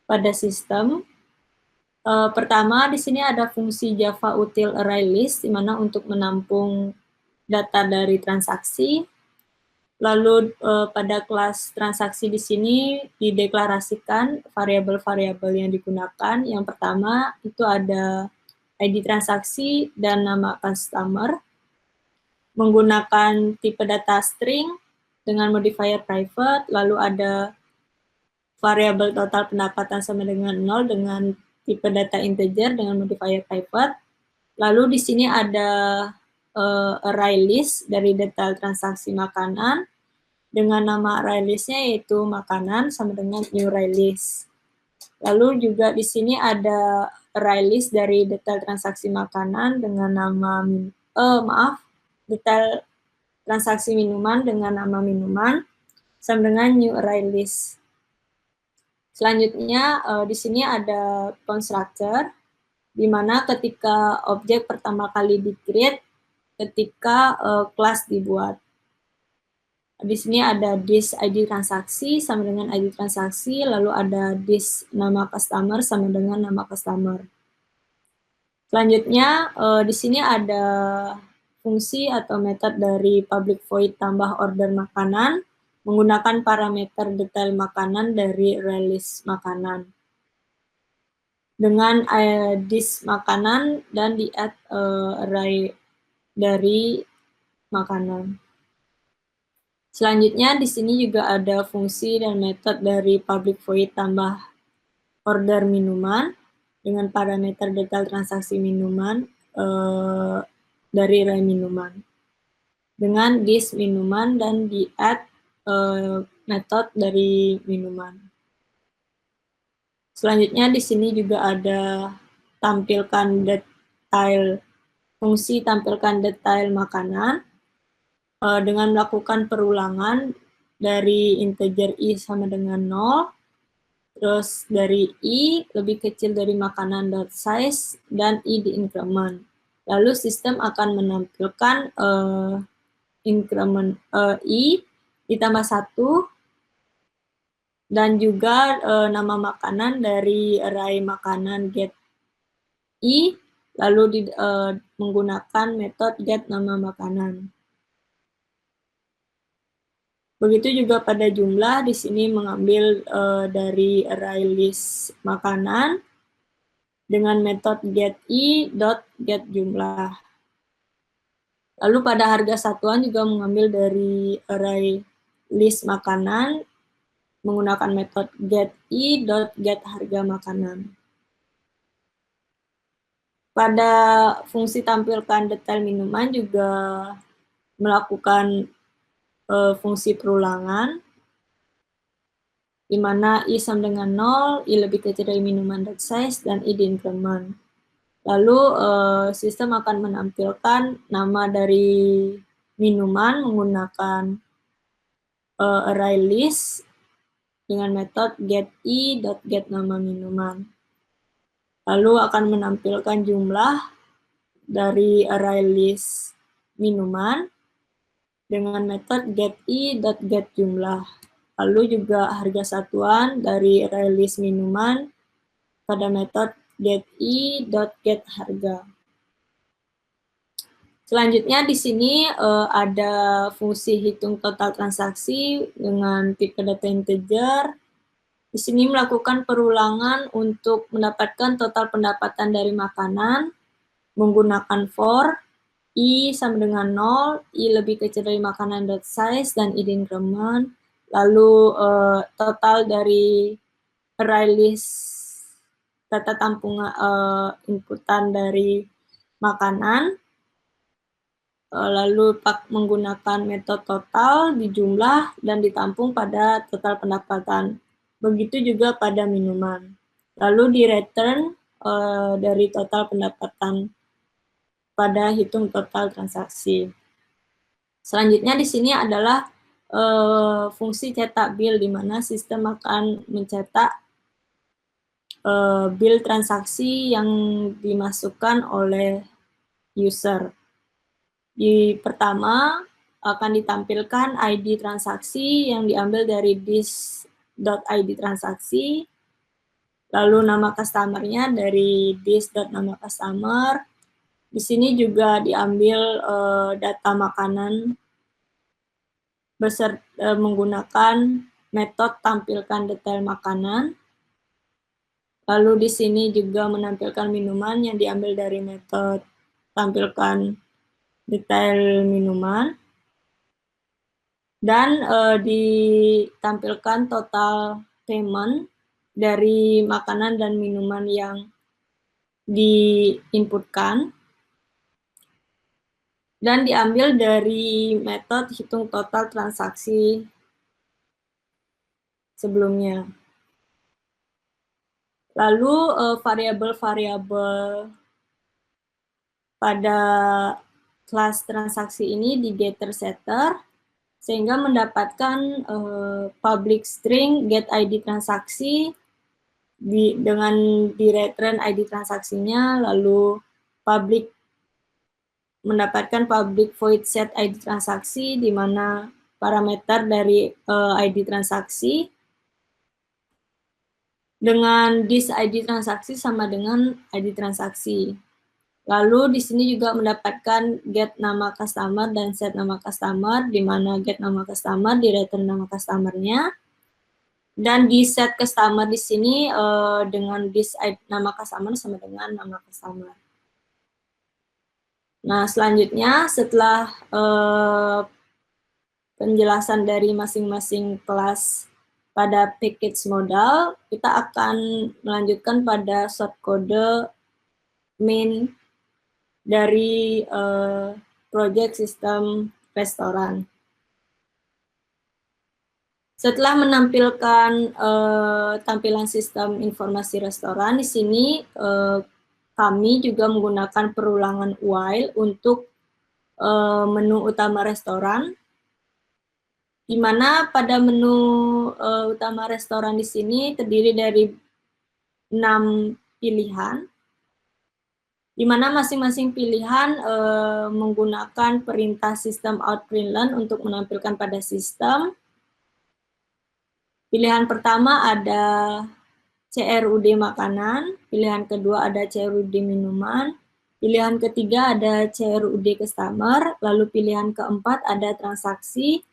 pada sistem. Pertama, di sini ada fungsi Java util array list, di mana untuk menampung data dari transaksi. Lalu pada kelas transaksi di sini dideklarasikan variabel-variabel yang digunakan. Yang pertama itu ada ID transaksi dan nama customer, menggunakan tipe data string dengan modifier private, lalu ada variabel total pendapatan sama dengan 0 dengan tipe data integer dengan modifier private. Lalu di sini ada array list dari detail transaksi makanan dengan nama array list-nya yaitu makanan sama dengan new array list. Lalu juga di sini ada array list dari detail transaksi makanan dengan nama detail transaksi minuman dengan nama minuman sama dengan new array list. Selanjutnya di sini ada constructor, di mana ketika objek pertama kali di-create ketika kelas dibuat. Di sini ada this ID transaksi sama dengan ID transaksi, lalu ada this nama customer sama dengan nama customer. Selanjutnya di sini ada fungsi atau metode dari public void tambah order makanan menggunakan parameter detail makanan dari array list makanan. Dengan this makanan dan di add array dari makanan. Selanjutnya di sini juga ada fungsi dan metode dari public void tambah order minuman dengan parameter detail transaksi minuman dari array minuman. Dengan this minuman dan di add metode dari minuman. Selanjutnya di sini juga ada fungsi tampilkan detail makanan dengan melakukan perulangan dari integer i sama dengan 0, terus dari i lebih kecil dari makanan dot size dan i di increment. Lalu sistem akan menampilkan increment i ditambah 1 dan juga nama makanan dari array makanan get i lalu menggunakan metode get nama makanan. Begitu juga pada jumlah, di sini mengambil dari array list makanan dengan metode get i dot get jumlah. Lalu pada harga satuan juga mengambil dari array list makanan menggunakan metode getI.get harga makanan. Pada fungsi tampilkan detail minuman juga melakukan fungsi perulangan, di mana I sama dengan 0, I lebih kecil dari minuman .size, dan I di increment. Lalu sistem akan menampilkan nama dari minuman menggunakan array list dengan metode getI.get nama minuman. Lalu akan menampilkan jumlah dari array list minuman dengan metode getI.get jumlah. Lalu juga harga satuan dari array list minuman pada metode getI.get harga. Selanjutnya di sini ada fungsi hitung total transaksi dengan tipe data integer. Di sini melakukan perulangan untuk mendapatkan total pendapatan dari makanan menggunakan for, I sama dengan 0, I lebih kecil dari makanan .size, dan I di increment. Lalu total dari array list data tampungan inputan dari makanan, lalu menggunakan metode total dijumlah dan ditampung pada total pendapatan. Begitu juga pada minuman. Lalu di return dari total pendapatan pada hitung total transaksi. Selanjutnya di sini adalah fungsi cetak bill, di mana sistem akan mencetak bill transaksi yang dimasukkan oleh user. Di pertama akan ditampilkan ID transaksi yang diambil dari this.id transaksi, lalu nama customer-nya dari this.nama customer. Di sini juga diambil data makanan menggunakan metode tampilkan detail makanan. Lalu di sini juga menampilkan minuman yang diambil dari metode tampilkan detail minuman. Dan ditampilkan total payment dari makanan dan minuman yang diinputkan. Dan diambil dari metode hitung total transaksi sebelumnya. Lalu variabel-variabel pada kelas transaksi ini di getter setter, sehingga mendapatkan public string get ID transaksi dengan di return ID transaksinya, lalu mendapatkan public void set ID transaksi, di mana parameter dari ID transaksi dengan this ID transaksi sama dengan ID transaksi. Lalu di sini juga mendapatkan get nama customer dan set nama customer, di mana get nama customer di return nama customer-nya, dan di set customer di sini dengan this nama customer sama dengan nama customer. Nah, selanjutnya setelah penjelasan dari masing-masing kelas pada package modal, kita akan melanjutkan pada shortcode main dari project sistem restoran. Setelah menampilkan tampilan sistem informasi restoran, di sini kami juga menggunakan perulangan while untuk menu utama restoran, di mana pada menu utama restoran di sini terdiri dari 6 pilihan, di mana masing-masing pilihan menggunakan perintah sistem out-println untuk menampilkan pada sistem. Pilihan pertama ada CRUD makanan, pilihan kedua ada CRUD minuman, pilihan ketiga ada CRUD customer, lalu pilihan keempat ada transaksi,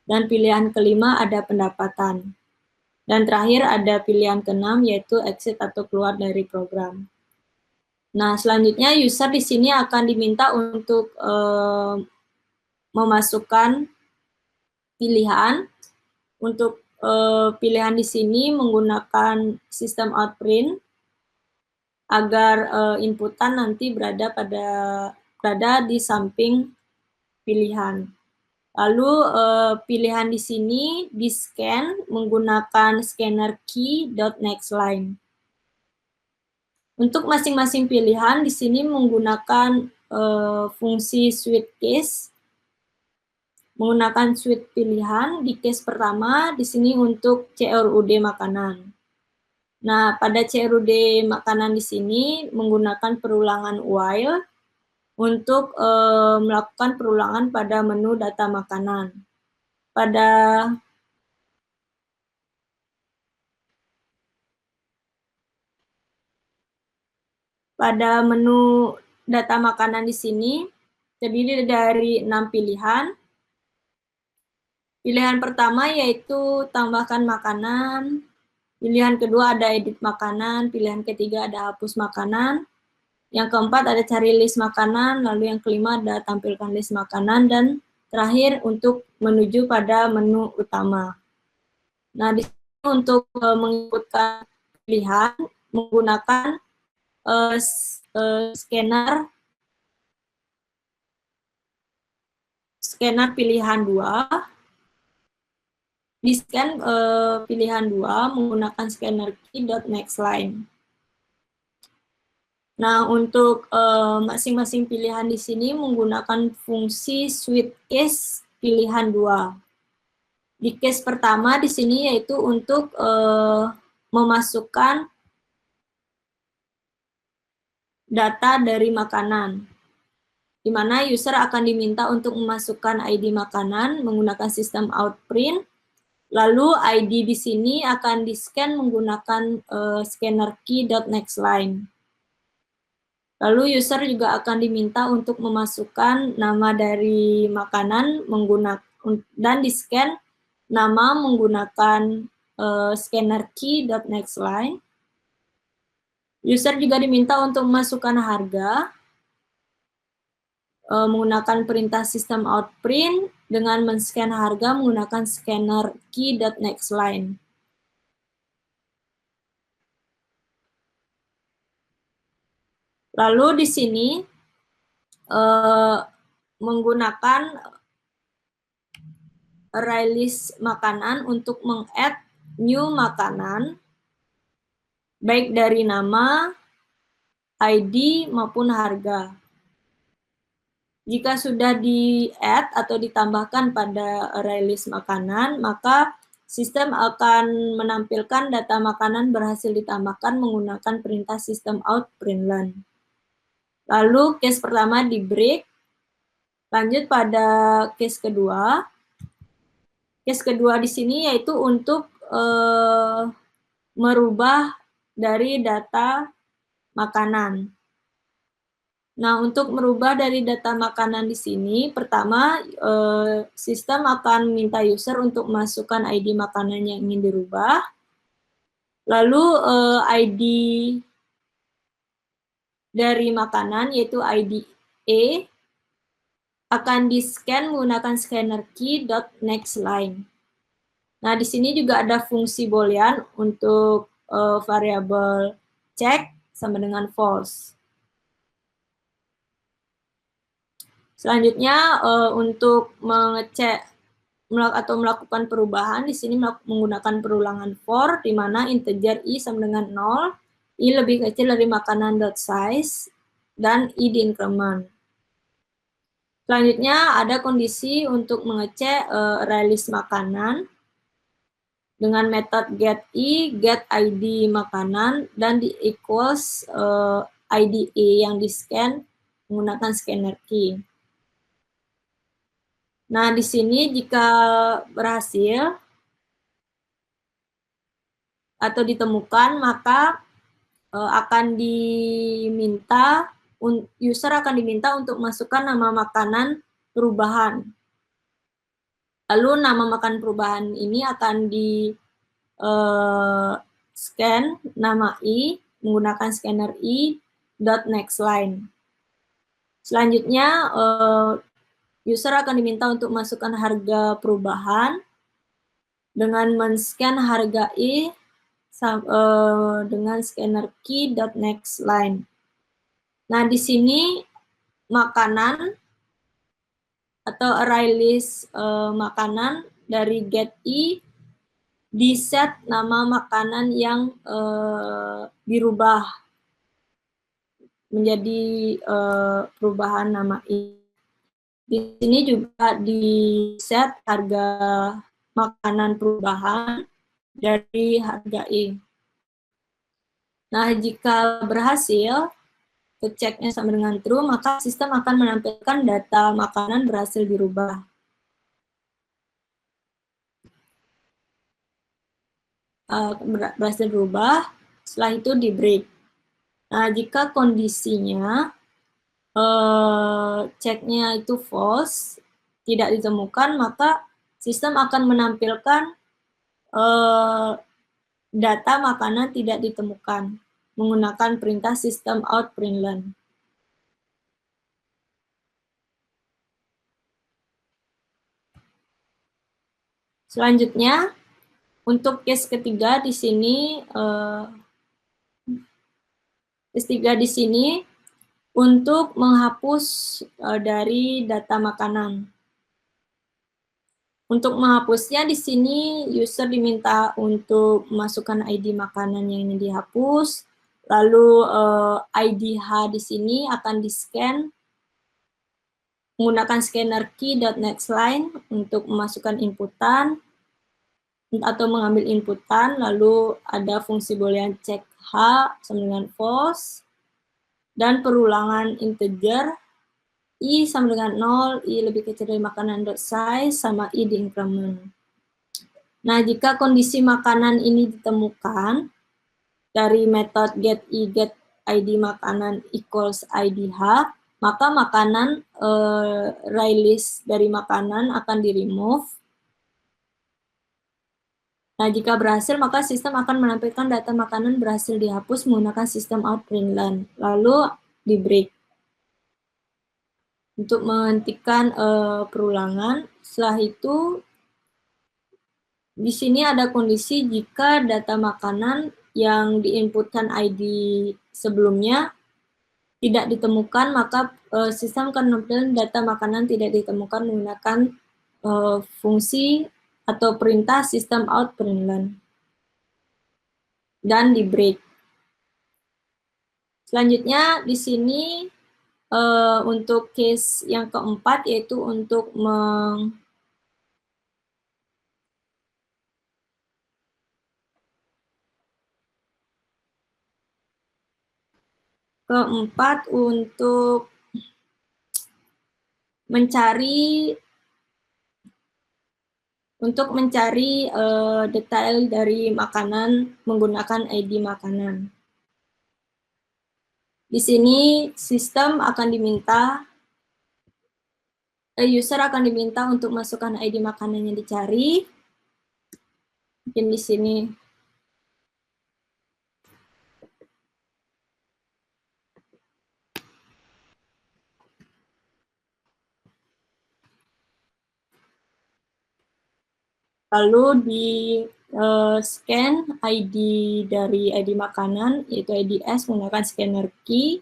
dan pilihan kelima ada pendapatan. Dan terakhir ada pilihan keenam yaitu exit atau keluar dari program. Nah, selanjutnya user di sini akan diminta untuk memasukkan pilihan untuk pilihan di sini menggunakan sistem outprint agar inputan nanti berada di samping pilihan. Lalu pilihan di sini di-scan menggunakan scanner key.nextLine. Untuk masing-masing pilihan di sini menggunakan fungsi switch case. Menggunakan switch pilihan di case pertama di sini untuk CRUD makanan. Nah, pada CRUD makanan di sini menggunakan perulangan while untuk melakukan perulangan pada menu data makanan. Pada menu data makanan di sini terdiri dari 6 pilihan. Pilihan pertama yaitu tambahkan makanan. Pilihan kedua ada edit makanan. Pilihan ketiga ada hapus makanan. Yang keempat ada cari list makanan. Lalu yang kelima ada tampilkan list makanan. Dan terakhir untuk menuju pada menu utama. Nah, di sini untuk menginputkan pilihan menggunakan scanner pilihan 2. Di-scan pilihan 2 menggunakan scanner key.nextLine. Nah, untuk masing-masing pilihan di sini menggunakan fungsi switch case pilihan 2. Di case pertama di sini yaitu untuk memasukkan data dari makanan, di mana user akan diminta untuk memasukkan ID makanan menggunakan sistem outprint. Lalu ID di sini akan di-scan menggunakan scanner key.nextLine. Lalu user juga akan diminta untuk memasukkan nama dari makanan dan di-scan nama menggunakan scanner key.nextLine. User juga diminta untuk memasukkan harga menggunakan perintah sistem outprint dengan men-scan harga menggunakan scanner key.nextLine. Lalu di sini menggunakan array list makanan untuk meng-add new makanan baik dari nama, ID maupun harga. Jika sudah di-add atau ditambahkan pada array list makanan, maka sistem akan menampilkan data makanan berhasil ditambahkan menggunakan perintah sistem out println. Lalu case pertama di break. Lanjut pada case kedua. Case kedua di sini yaitu untuk merubah dari data makanan. Nah, untuk merubah dari data makanan di sini, pertama sistem akan minta user untuk masukkan ID makanan yang ingin dirubah. Lalu ID dari makanan yaitu ID E akan di-scan menggunakan scanner key.nextLine. Nah, di sini juga ada fungsi boolean untuk variabel check sama dengan false. Selanjutnya untuk mengecek atau melakukan perubahan di sini menggunakan perulangan for di mana integer i sama dengan 0, i lebih kecil dari makanan.size dan i di increment. Selanjutnya ada kondisi untuk mengecek array list makanan dengan metode get i, get id makanan dan di equals id e yang di scan menggunakan scanner key. Nah, di sini jika berhasil atau ditemukan, maka user akan diminta untuk masukkan nama makanan perubahan. Lalu nama makan perubahan ini akan di scan nama i menggunakan scanner i.nextLine. Selanjutnya user akan diminta untuk masukkan harga perubahan dengan men-scan harga I dengan scanner key.nextLine. Nah, di sini makanan atau array list makanan dari get I di set nama makanan yang dirubah menjadi perubahan nama I. Di sini juga di set harga makanan perubahan dari harga I. Nah, jika berhasil, ceknya sama dengan true, maka sistem akan menampilkan data makanan berhasil dirubah. Berhasil berubah, setelah itu di break. Nah, jika kondisinya ceknya itu false, tidak ditemukan, maka sistem akan menampilkan data makanan tidak ditemukan menggunakan perintah system out println. Selanjutnya, untuk case ketiga di sini, untuk menghapus dari data makanan. Untuk menghapusnya di sini user diminta untuk memasukkan ID makanan yang ingin dihapus, lalu ID-H di sini akan di-scan menggunakan scanner key.nextLine untuk memasukkan inputan atau mengambil inputan, lalu ada fungsi boolean check H sama dengan false, dan perulangan integer I sama dengan 0, I lebih kecil dari makanan.size, sama I di increment. Nah, jika kondisi makanan ini ditemukan dari metode get I get ID makanan equals ID-H, maka makanan array list dari makanan akan di-remove. Nah, jika berhasil, maka sistem akan menampilkan data makanan berhasil dihapus menggunakan sistem out println, lalu di break. Untuk menghentikan perulangan, setelah itu di sini ada kondisi jika data makanan yang diinputkan ID sebelumnya tidak ditemukan, maka sistem akan menampilkan data makanan tidak ditemukan menggunakan fungsi atau perintah system out println dan di break. Selanjutnya di sini untuk case yang keempat, yaitu untuk untuk mencari detail dari makanan menggunakan ID makanan. Di sini sistem akan diminta, user akan diminta untuk masukkan ID makanan yang dicari. Mungkin di sini. Lalu di scan ID dari ID makanan, yaitu IDS menggunakan scanner key.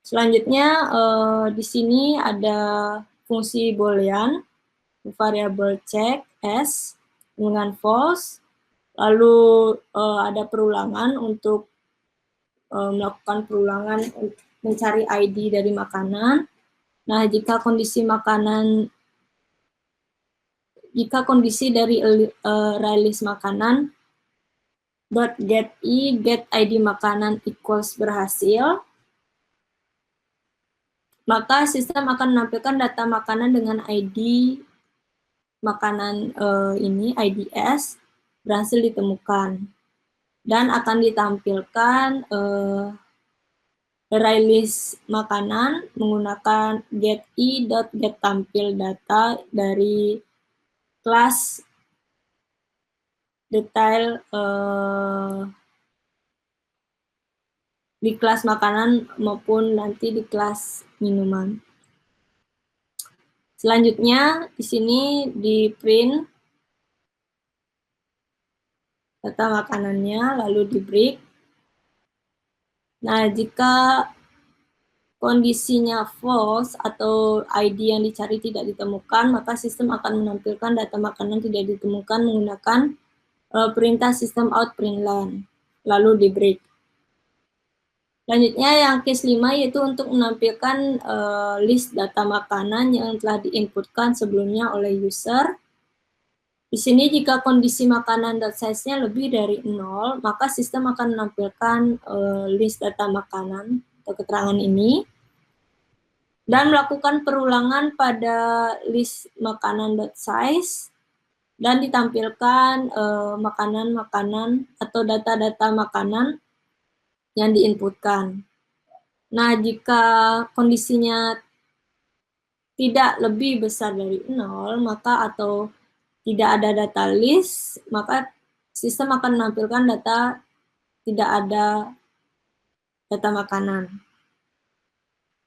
Selanjutnya di sini ada fungsi boolean, variable check S dengan false, lalu ada perulangan untuk melakukan perulangan mencari ID dari makanan. Nah, jika kondisi dari array list makanan .get I get ID makanan equals berhasil, maka sistem akan menampilkan data makanan dengan ID makanan ini, IDS, berhasil ditemukan. Dan akan ditampilkan array list makanan menggunakan get I.getTampil data dari kelas detail di kelas makanan maupun nanti di kelas minuman. Selanjutnya di sini di print data makanannya, lalu di break. Nah, jika kondisinya false atau ID yang dicari tidak ditemukan, maka sistem akan menampilkan data makanan tidak ditemukan menggunakan perintah sistem out println, lalu di break. Selanjutnya yang case 5 yaitu untuk menampilkan list data makanan yang telah diinputkan sebelumnya oleh user. Di sini jika kondisi makanan .size-nya lebih dari 0, maka sistem akan menampilkan list data makanan atau keterangan ini dan melakukan perulangan pada list makanan .size dan ditampilkan makanan-makanan atau data-data makanan yang diinputkan. Nah, jika kondisinya tidak lebih besar dari 0, maka atau tidak ada data list, maka sistem akan menampilkan data tidak ada data makanan.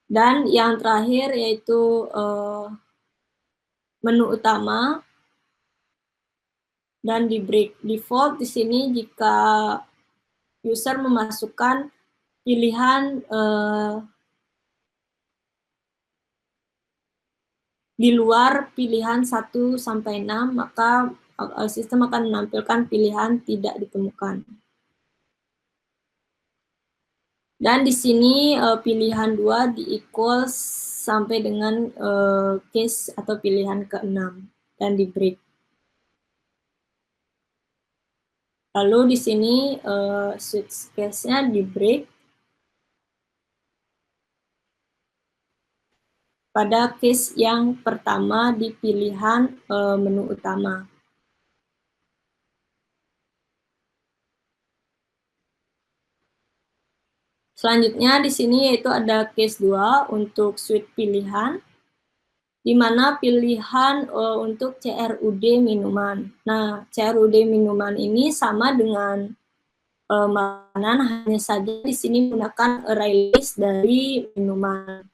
Dan yang terakhir yaitu menu utama dan di break. Default di sini jika user memasukkan pilihan di luar pilihan 1 sampai 6, maka sistem akan menampilkan pilihan tidak ditemukan. Dan di sini pilihan 2 di equals sampai dengan case atau pilihan ke-6 dan di break. Lalu di sini switch case-nya di break pada case yang pertama di pilihan menu utama. Selanjutnya di sini yaitu ada case 2 untuk switch pilihan, di mana pilihan untuk CRUD minuman. Nah, CRUD minuman ini sama dengan makanan, hanya saja di sini menggunakan array list dari minuman.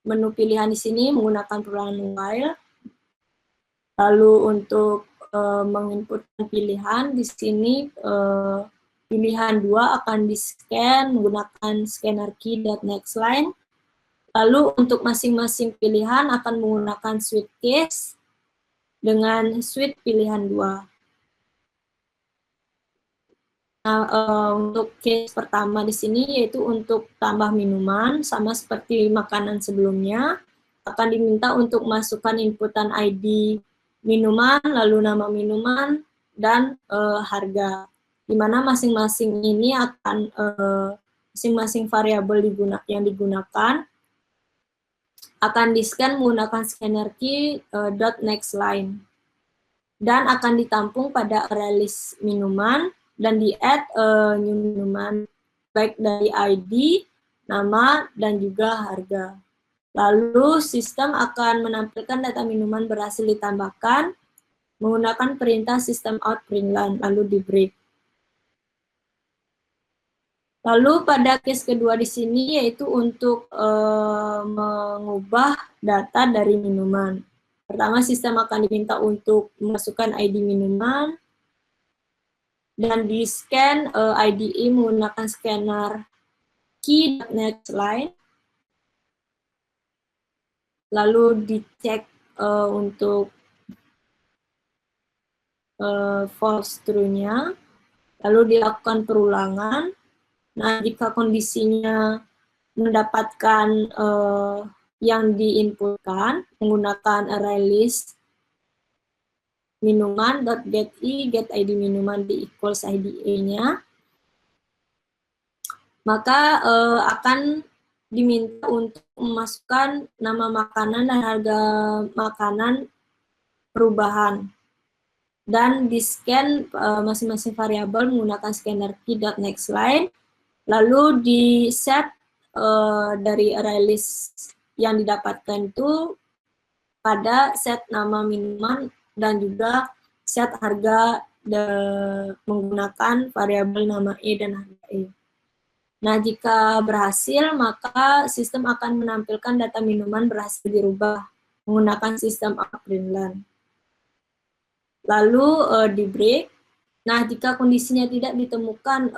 Menu pilihan di sini menggunakan perulangan while. Lalu untuk menginputkan pilihan di sini pilihan 2 akan di-scan menggunakan scanner key.nextLine. Lalu untuk masing-masing pilihan akan menggunakan switch case dengan switch pilihan 2. Nah, untuk case pertama di sini yaitu untuk tambah minuman, sama seperti makanan sebelumnya, akan diminta untuk masukkan inputan ID minuman, lalu nama minuman, dan harga. Di mana masing-masing ini akan, masing-masing variabel yang digunakan akan di-scan menggunakan scanner key .nextLine. Dan akan ditampung pada array list minuman, dan di-add new minuman, baik dari ID, nama, dan juga harga. Lalu sistem akan menampilkan data minuman berhasil ditambahkan menggunakan perintah sistem out println, lalu di break. Lalu pada case kedua di sini yaitu untuk mengubah data dari minuman. Pertama, sistem akan diminta untuk memasukkan ID minuman, dan di-scan IDE menggunakan scanner key.nextLine. Lalu dicek untuk false true-nya. Lalu dilakukan perulangan. Nah, jika kondisinya mendapatkan yang diinputkan menggunakan array list minuman .get id minuman di equals IDE-nya, maka akan diminta untuk memasukkan nama makanan dan harga makanan perubahan, dan di-scan masing-masing variabel menggunakan scanner key.nextLine, lalu di-set dari array list yang didapatkan itu pada set nama minuman dan juga set harga menggunakan variabel nama E dan harga E. Nah, jika berhasil, maka sistem akan menampilkan data minuman berhasil dirubah menggunakan sistem out println. Lalu di break. Nah, jika kondisinya tidak ditemukan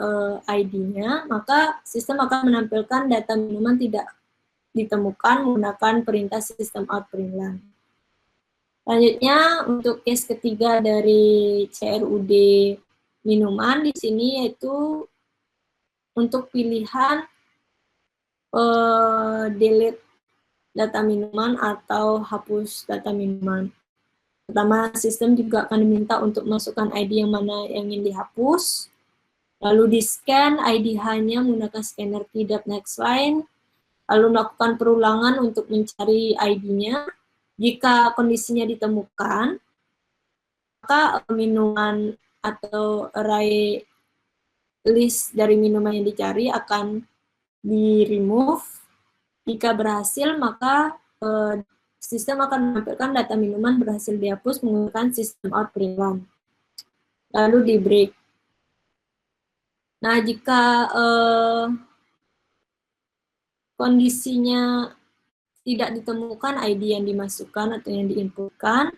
ID-nya, maka sistem akan menampilkan data minuman tidak ditemukan menggunakan perintah sistem out println. Selanjutnya, untuk case ketiga dari CRUD minuman di sini yaitu untuk pilihan delete data minuman atau hapus data minuman. Pertama, sistem juga akan diminta untuk masukkan ID yang mana yang ingin dihapus. Lalu di-scan ID-nya menggunakan scanner key.nextLine. Lalu melakukan perulangan untuk mencari ID-nya. Jika kondisinya ditemukan, maka minuman atau array list dari minuman yang dicari akan di-remove. Jika berhasil, maka sistem akan menampilkan data minuman berhasil dihapus menggunakan sistem out println. Lalu di break. Nah, jika kondisinya tidak ditemukan ID yang dimasukkan atau yang diinputkan,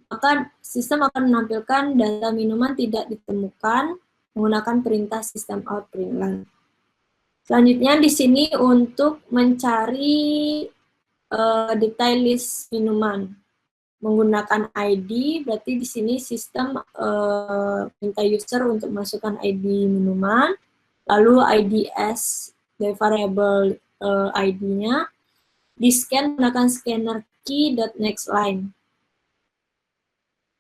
maka sistem akan menampilkan data minuman tidak ditemukan menggunakan perintah sistem out println. Selanjutnya di sini untuk mencari detail list minuman menggunakan ID, berarti di sini sistem minta user untuk masukkan ID minuman, lalu IDs dari variabel ID-nya, di-scan menggunakan scanner key.nextLine.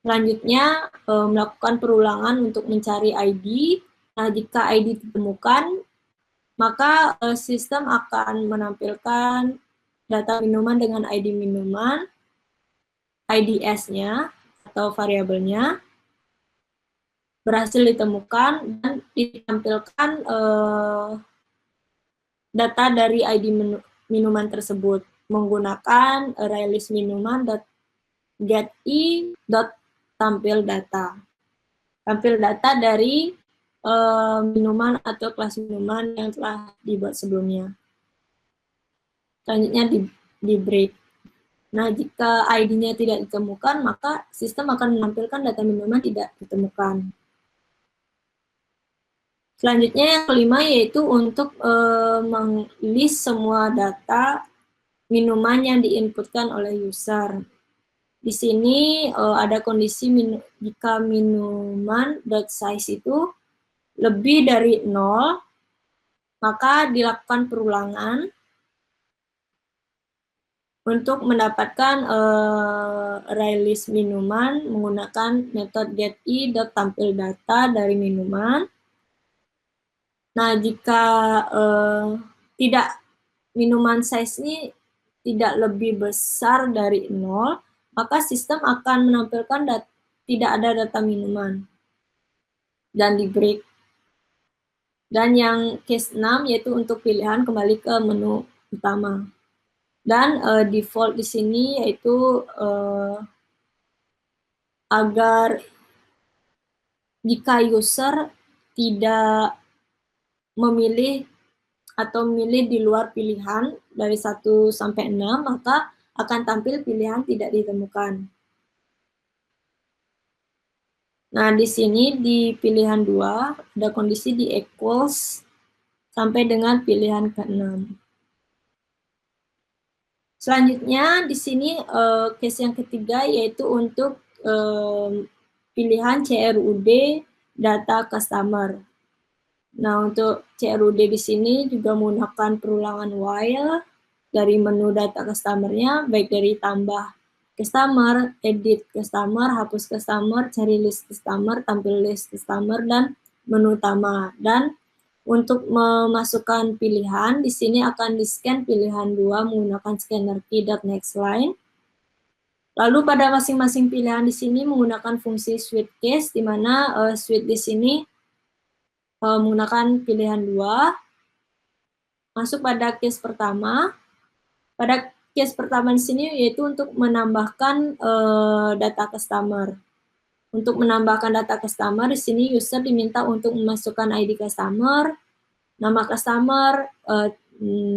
Selanjutnya melakukan perulangan untuk mencari ID. Nah, jika ID ditemukan, maka sistem akan menampilkan data minuman dengan ID minuman, IDs-nya atau variabelnya berhasil ditemukan dan ditampilkan data dari ID minuman tersebut menggunakan array list minuman.getI.tampil data. Tampil data dari minuman atau kelas minuman yang telah dibuat sebelumnya. Selanjutnya di break. Nah, jika ID-nya tidak ditemukan, maka sistem akan menampilkan data minuman tidak ditemukan. Selanjutnya yang kelima yaitu untuk meng-list semua data minuman yang diinputkan oleh user. Di sini ada kondisi jika minuman.size itu lebih dari 0, maka dilakukan perulangan untuk mendapatkan array list minuman menggunakan metode getI.tampil data dari minuman. Nah, jika tidak minuman size ini tidak lebih besar dari 0, maka sistem akan menampilkan tidak ada data minuman dan di break. Dan yang case 6 yaitu untuk pilihan kembali ke menu utama. Dan default di sini yaitu agar jika user tidak memilih atau memilih di luar pilihan dari 1 sampai 6, maka akan tampil pilihan tidak ditemukan. Nah, di sini di pilihan 2 ada kondisi di equals sampai dengan pilihan ke-6. Selanjutnya di sini case yang ketiga yaitu untuk pilihan CRUD data customer. Nah, untuk CRUD di sini juga menggunakan perulangan while dari menu data customer-nya, baik dari tambah customer, edit customer, hapus customer, cari list customer, tampil list customer, dan menu utama. Dan untuk memasukkan pilihan, di sini akan di-scan pilihan 2 menggunakan scanner key.nextLine. Lalu pada masing-masing pilihan di sini menggunakan fungsi switch case, di mana switch di sini menggunakan pilihan 2. Masuk pada case pertama. Pada case pertama di sini yaitu untuk menambahkan data customer. Untuk menambahkan data customer di sini user diminta untuk memasukkan ID customer, nama customer,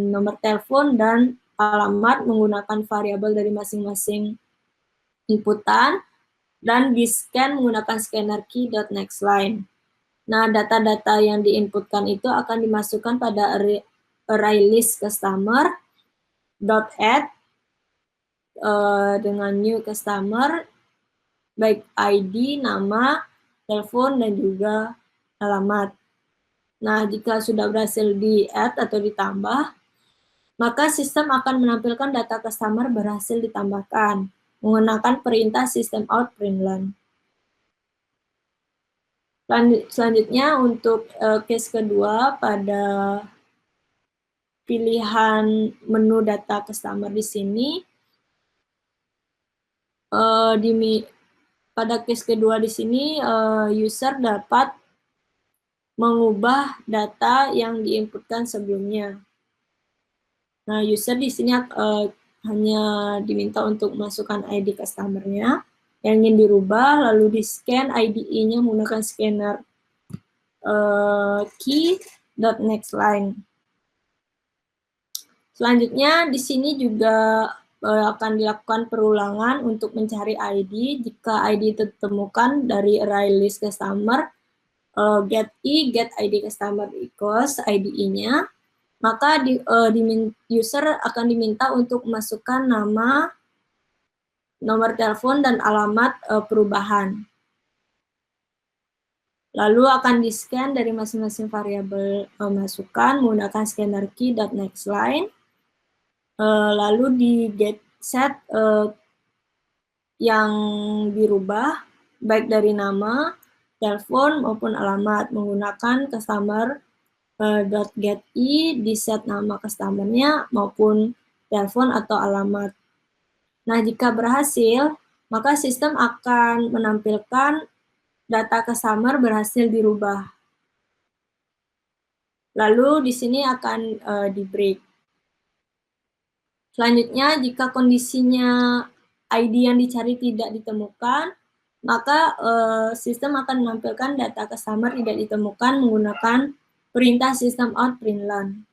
nomor telepon dan alamat menggunakan variabel dari masing-masing inputan. dan di-scan menggunakan scanner key.nextLine. Nah, data-data yang diinputkan itu akan dimasukkan pada array list customer .add dengan new customer, baik ID, nama, telepon, dan juga alamat. Nah, jika sudah berhasil di-add atau ditambah, maka sistem akan menampilkan data customer berhasil ditambahkan menggunakan perintah system out println. Selanjutnya untuk case kedua pada pilihan menu data customer di sini, pada case kedua di sini user dapat mengubah data yang diinputkan sebelumnya. Nah, user di sini hanya diminta untuk masukkan ID customer-nya yang ingin dirubah, lalu di-scan IDE-nya menggunakan scanner key.nextLine. Selanjutnya di sini juga akan dilakukan perulangan untuk mencari ID. Jika ID itu ditemukan dari array list customer, get ID customer equals IDE-nya, maka user akan diminta untuk masukkan nama, nomor telepon, dan alamat perubahan. Lalu akan di-scan dari masing-masing variabel masukan menggunakan scanner key.nextLine. Lalu di get set yang dirubah baik dari nama, telepon maupun alamat menggunakan customer .getI di set nama customer-nya maupun telepon atau alamat. Nah, jika berhasil, maka sistem akan menampilkan data customer berhasil dirubah. Lalu di sini akan di-break. Selanjutnya, jika kondisinya ID yang dicari tidak ditemukan, maka sistem akan menampilkan data customer tidak ditemukan menggunakan perintah system out println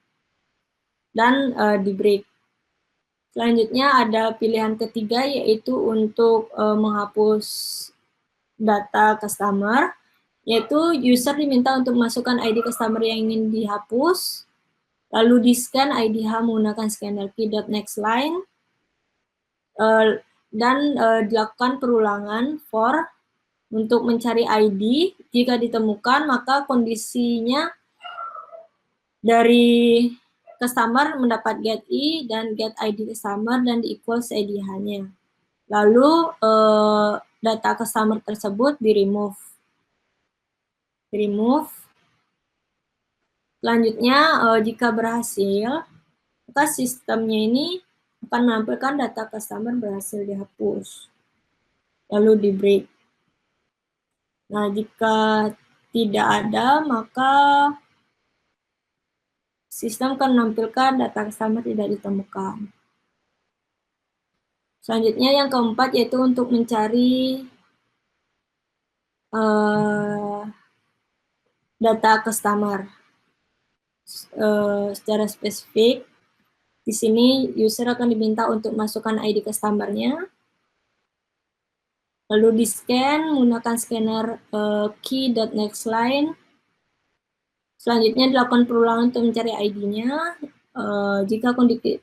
dan di-break. Selanjutnya ada pilihan ketiga, yaitu untuk menghapus data customer, yaitu user diminta untuk masukkan ID customer yang ingin dihapus, lalu di-scan IDH menggunakan scanner key.nextLine, dan dilakukan perulangan for untuk mencari ID. Jika ditemukan, maka kondisinya dari customer mendapat get I dan get ID customer dan di equals IDH-nya. Lalu data customer tersebut di-remove. Selanjutnya, jika berhasil, maka sistemnya ini akan menampilkan data customer berhasil dihapus. Lalu di-break. Nah, jika tidak ada, maka sistem akan menampilkan data customer tidak ditemukan. Selanjutnya yang keempat, yaitu untuk mencari data customer. Secara spesifik, di sini user akan diminta untuk masukkan ID customer-nya, lalu di-scan menggunakan scanner key.nextLine. Selanjutnya dilakukan perulangan untuk mencari ID-nya. Jika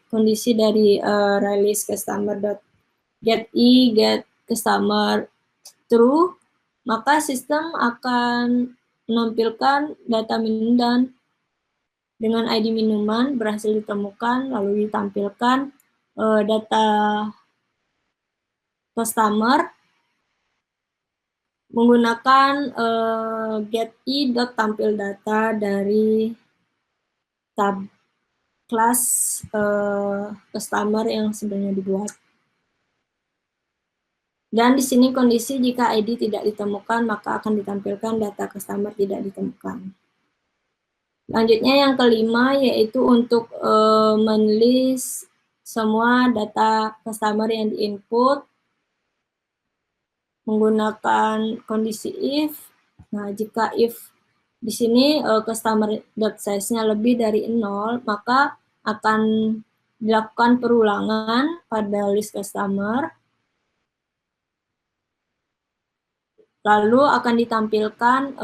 kondisi dari array list customer.getI get customer true, maka sistem akan menampilkan data minum dan dengan ID minuman berhasil ditemukan, lalu ditampilkan data customer menggunakan getI.tampil data dari tab kelas customer yang sebenarnya dibuat. Dan di sini kondisi jika ID tidak ditemukan, maka akan ditampilkan data customer tidak ditemukan. Selanjutnya yang kelima, yaitu untuk menulis semua data customer yang diinput menggunakan kondisi if. Nah, jika if di sini customer.size-nya lebih dari 0, maka akan dilakukan perulangan pada list customer. Lalu akan ditampilkan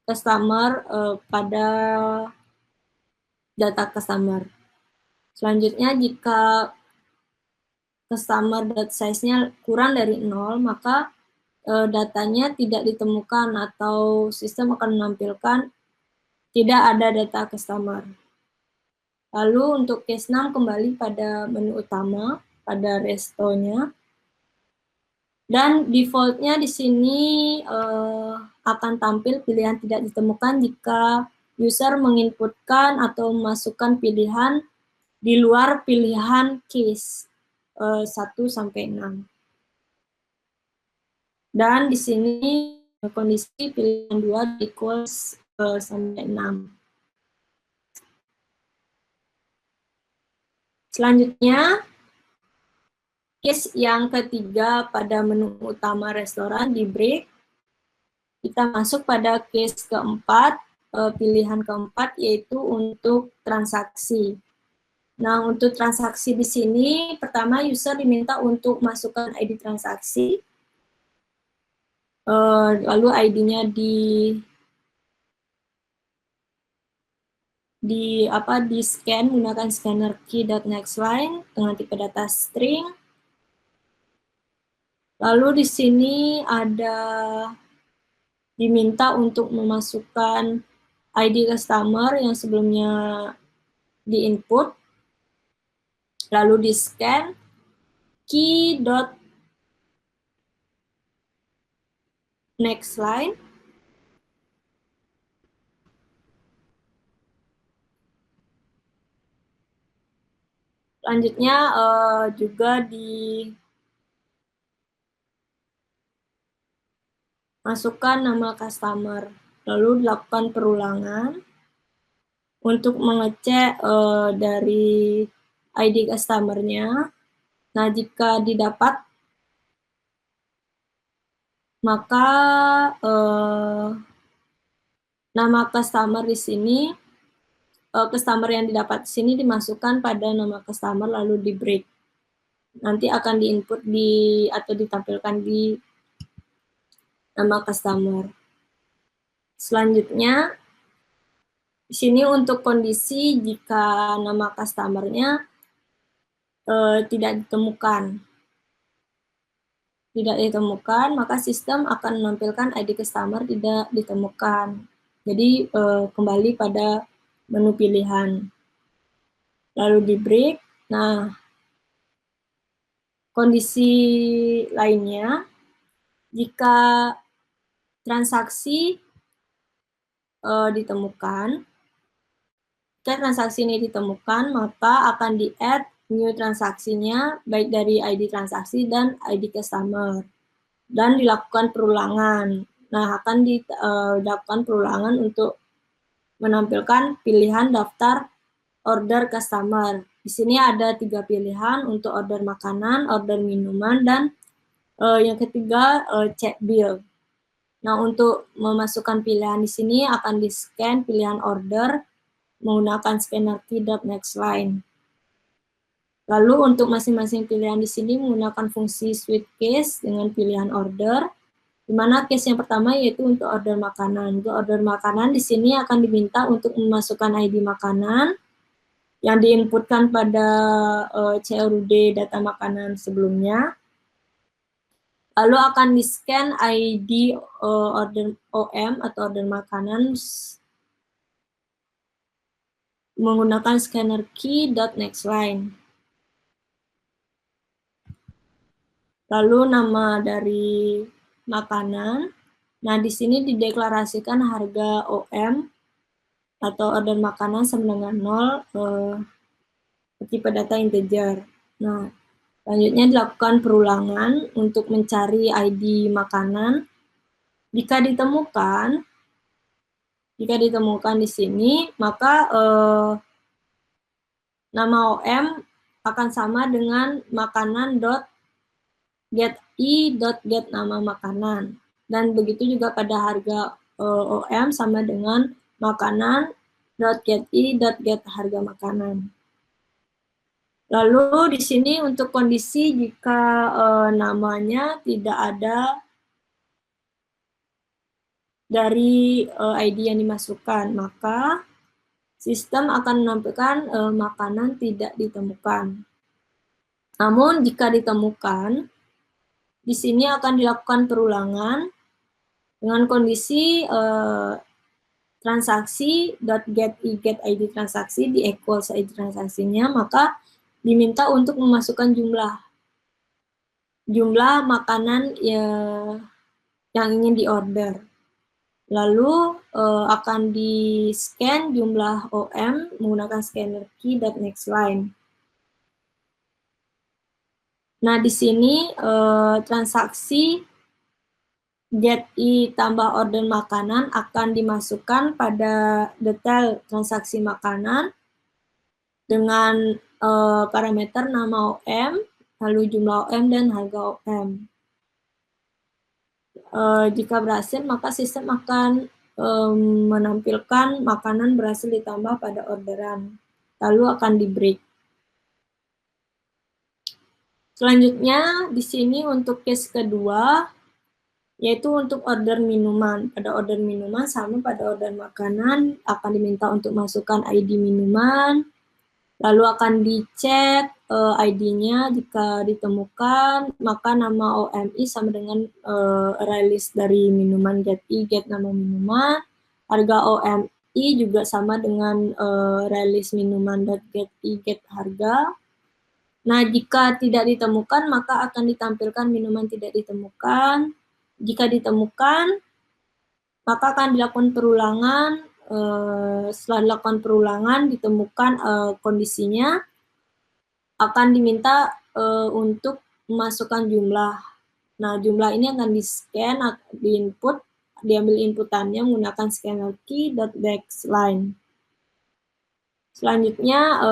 customer pada data customer. Selanjutnya jika customer.size-nya kurang dari 0, maka datanya tidak ditemukan atau sistem akan menampilkan tidak ada data customer. Lalu untuk case 6 kembali pada menu utama, pada restonya. Dan default-nya di sini akan tampil pilihan tidak ditemukan jika user menginputkan atau memasukkan pilihan di luar pilihan case 1 sampai 6. Dan di sini kondisi pilihan 2 equals sampai 6. Selanjutnya, case yang ketiga pada menu utama restoran di break. Kita masuk pada case keempat, pilihan keempat yaitu untuk transaksi. Nah, untuk transaksi di sini, pertama user diminta untuk masukkan ID transaksi, lalu ID-nya di scan menggunakan scanner key.nextLine dengan tipe data string. Lalu di sini ada diminta untuk memasukkan ID customer yang sebelumnya di-input, lalu di-scan key.nextLine. Selanjutnya juga dimasukkan nama customer, lalu dilakukan perulangan untuk mengecek dari ID customer-nya. Nah, jika didapat, maka nama customer di sini, customer yang didapat di sini dimasukkan pada nama customer lalu di break. Nanti akan di-input atau ditampilkan di nama customer. Selanjutnya, di sini untuk kondisi jika nama customer-nya tidak ditemukan. Tidak ditemukan, maka sistem akan menampilkan ID customer tidak ditemukan. Jadi kembali pada menu pilihan. Lalu di break. Nah, kondisi lainnya, jika transaksi ditemukan, jika transaksi ini ditemukan, maka akan di-add new transaksinya, baik dari ID transaksi dan ID customer. Dan dilakukan perulangan. Nah, akan dilakukan perulangan untuk menampilkan pilihan daftar order customer. Di sini ada 3 pilihan untuk order makanan, order minuman, dan yang ketiga check bill. Nah, untuk memasukkan pilihan di sini akan di-scan pilihan order menggunakan scanner key.nextLine. Lalu untuk masing-masing pilihan di sini menggunakan fungsi switch case dengan pilihan order, di mana case yang pertama yaitu untuk order makanan. Untuk order makanan di sini akan diminta untuk memasukkan ID makanan yang diinputkan pada CRUD data makanan sebelumnya. Lalu akan di-scan ID order OM atau order makanan menggunakan scanner key.nextLine. Lalu nama dari makanan. Nah, di sini dideklarasikan harga OM atau order makanan sama dengan 0 tipe data integer. Nah, selanjutnya dilakukan perulangan untuk mencari ID makanan. Jika ditemukan di sini, maka nama OM akan sama dengan makanan.getI.get nama makanan. Dan begitu juga pada harga OM sama dengan makanan.getI.get harga makanan. Lalu di sini untuk kondisi jika namanya tidak ada dari ID yang dimasukkan, maka sistem akan menampilkan makanan tidak ditemukan. Namun jika ditemukan, di sini akan dilakukan perulangan dengan kondisi transaksi .get ID transaksi di equals ID transaksinya, maka diminta untuk memasukkan jumlah makanan yang ingin diorder. Lalu akan di-scan jumlah OM menggunakan scanner key .next line. Nah, di sini transaksi get i tambah order makanan akan dimasukkan pada detail transaksi makanan dengan parameter nama OM, lalu jumlah OM dan harga OM. Jika berhasil, maka sistem akan menampilkan makanan berhasil ditambah pada orderan, lalu akan di-break. Selanjutnya, di sini untuk case kedua, yaitu untuk order minuman. Pada order minuman sama pada order makanan, akan diminta untuk masukkan ID minuman, lalu akan dicek ID-nya, jika ditemukan, maka nama OMI sama dengan release dari minuman get i, get nama minuman, harga OMI juga sama dengan release minuman .get i, get harga. Nah, jika tidak ditemukan, maka akan ditampilkan minuman tidak ditemukan. Jika ditemukan, maka akan dilakukan perulangan. Setelah dilakukan perulangan, ditemukan kondisinya, akan diminta untuk memasukkan jumlah. Nah, jumlah ini akan di-scan, di-input, diambil inputannya menggunakan scanner key .next line. Selanjutnya,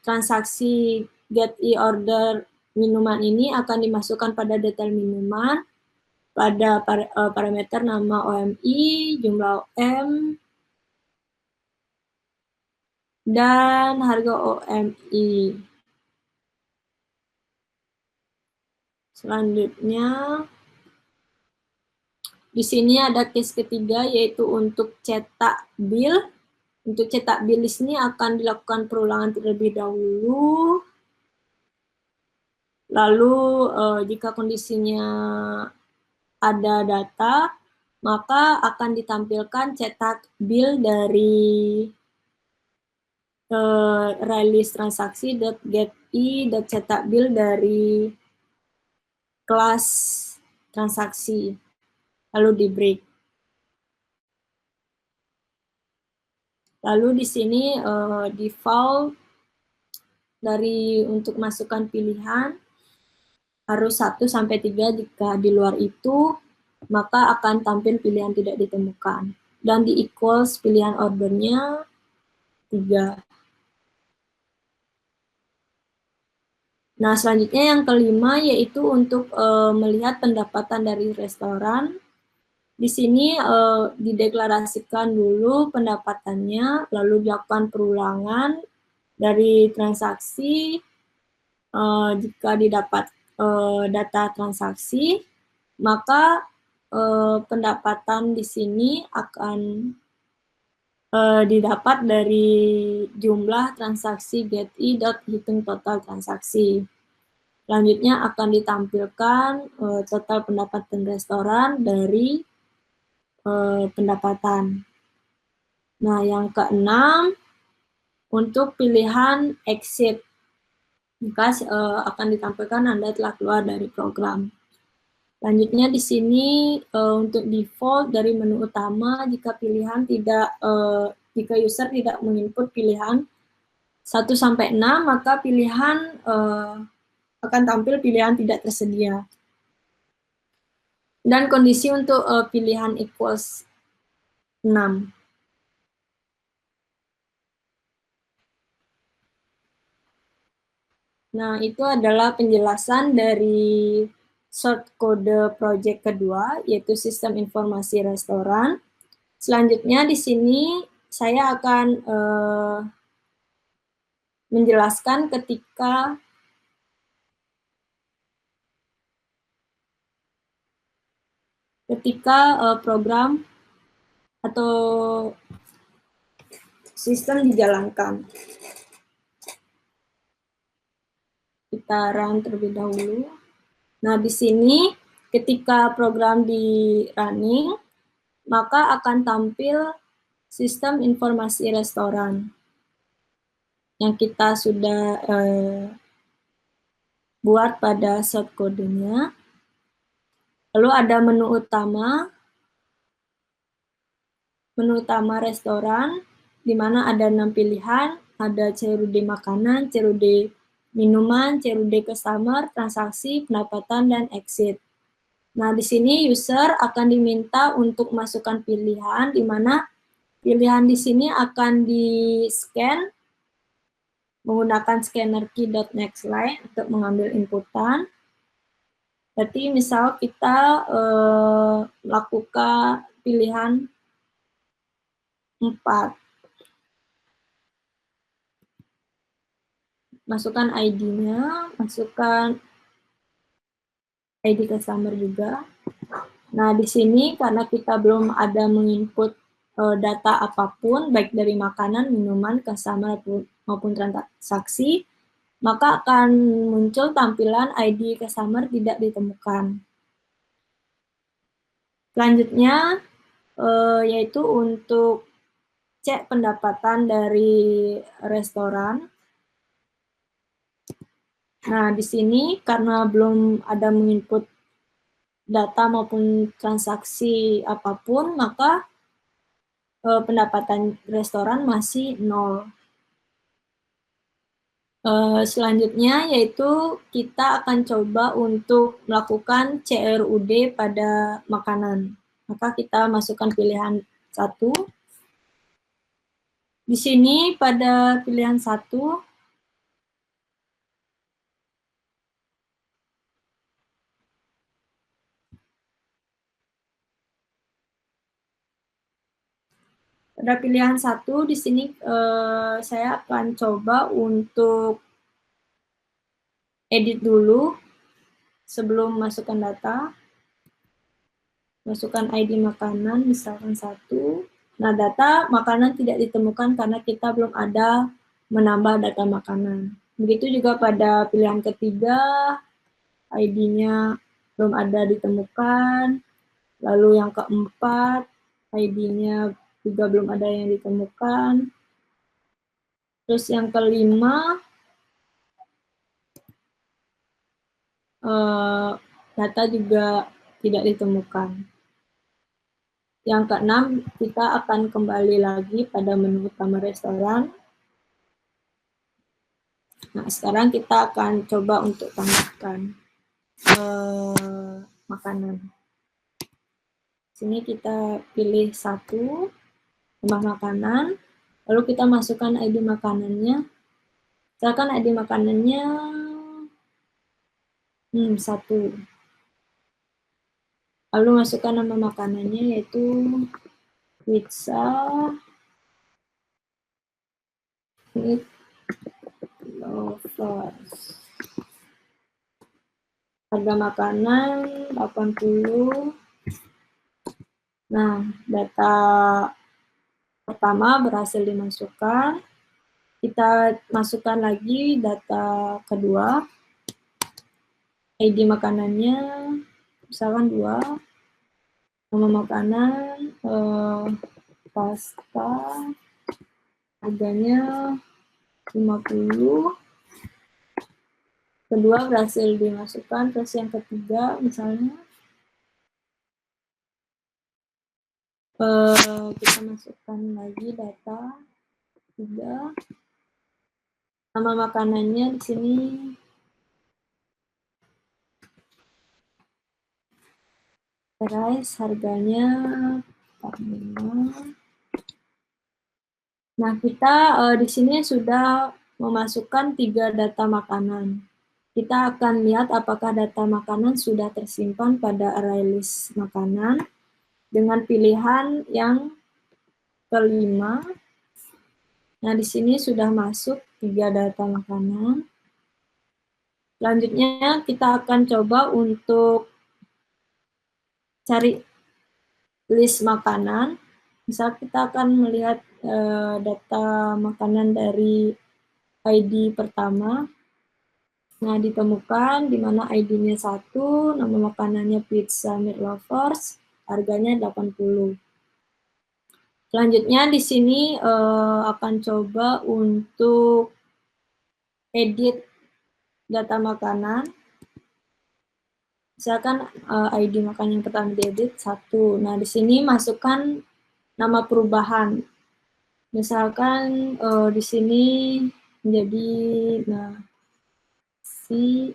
transaksi get i order minuman ini akan dimasukkan pada detail minuman, pada parameter nama OMI, jumlah OM, dan harga OMI. Selanjutnya, di sini ada case ketiga, yaitu untuk cetak bill. Untuk cetak bill di sini akan dilakukan perulangan terlebih dahulu. Lalu, jika kondisinya ada data, maka akan ditampilkan cetak bill dari release transaksi .get i cetak bill dari kelas transaksi, lalu di-break. Lalu di sini default dari untuk masukkan pilihan harus 1 sampai 3, jika di luar itu maka akan tampil pilihan tidak ditemukan. Dan di equals pilihan ordernya 3. Nah, selanjutnya yang kelima yaitu untuk melihat pendapatan dari restoran. Di sini dideklarasikan dulu pendapatannya, lalu dilakukan perulangan dari transaksi. Jika didapat data transaksi, maka pendapatan di sini akan didapat dari jumlah transaksi get i hitung total transaksi. Selanjutnya akan ditampilkan total pendapatan restoran dari pendapatan. Nah, yang keenam, untuk pilihan exit, maka akan ditampilkan Anda telah keluar dari program. Selanjutnya di sini untuk default dari menu utama, jika pilihan tidak, jika user tidak menginput pilihan 1 sampai 6, maka pilihan akan tampil pilihan tidak tersedia. Dan kondisi untuk pilihan equals 6. Nah, itu adalah penjelasan dari short code project kedua, yaitu sistem informasi restoran. Selanjutnya di sini saya akan menjelaskan ketika program atau sistem dijalankan. Kita run terlebih dahulu. Nah, di sini ketika program di running, maka akan tampil sistem informasi restoran yang kita sudah buat pada shortcode-nya. Lalu ada menu utama restoran, di mana ada 6 pilihan, ada CRUD makanan, CRUD minuman, CRUD customer, transaksi, pendapatan, dan exit. Nah, di sini user akan diminta untuk masukkan pilihan, di mana pilihan di sini akan di-scan menggunakan scanner key.nextLine untuk mengambil inputan. Berarti misal kita melakukan pilihan 4. Masukkan ID-nya, masukkan ID customer juga. Nah, di sini karena kita belum ada menginput data apapun, baik dari makanan, minuman, customer, maupun transaksi, maka akan muncul tampilan ID customer tidak ditemukan. Selanjutnya, yaitu untuk cek pendapatan dari restoran. Nah, di sini karena belum ada menginput data maupun transaksi apapun, maka pendapatan restoran masih 0. Selanjutnya yaitu kita akan coba untuk melakukan CRUD pada makanan. Maka kita masukkan pilihan 1. Di sini pada pilihan 1, pada pilihan 1 di sini saya akan coba untuk edit dulu sebelum masukkan data. Masukkan ID makanan, misalkan 1. Nah, data makanan tidak ditemukan karena kita belum ada menambah data makanan. Begitu juga pada pilihan ketiga, ID-nya belum ada ditemukan. Lalu yang keempat, ID-nya juga belum ada yang ditemukan. Terus yang kelima, data juga tidak ditemukan. Yang keenam, kita akan kembali lagi pada menu utama restoran. Nah, sekarang kita akan coba untuk tambahkan makanan. Sini kita pilih 1, tambah makanan, lalu kita masukkan ID makanannya. Misalkan ID makanannya 1. Lalu masukkan nama makanannya yaitu pizza with lovers. Harga makanan 80. Nah, data pertama berhasil dimasukkan. Kita masukkan lagi data kedua. ID makanannya misalkan 2. Nama makanan pasta, harganya 50. Kedua berhasil dimasukkan, terus yang ketiga misalnya kita masukkan lagi data 3. Nama makanannya di sini rice, harganya 45. Nah, kita di sini sudah memasukkan 3 data makanan. Kita akan lihat apakah data makanan sudah tersimpan pada array list makanan dengan pilihan yang kelima. Nah, di sini sudah masuk 3 data makanan. Selanjutnya kita akan coba untuk cari list makanan. Misal kita akan melihat data makanan dari ID pertama. Nah, ditemukan di mana ID-nya 1, nama makanannya pizza meat lovers, harganya 80. Selanjutnya di sini akan coba untuk edit data makanan. Misalkan ID makanan yang pertama diedit 1. Nah, di sini masukkan nama perubahan. Misalkan di sini menjadi nasi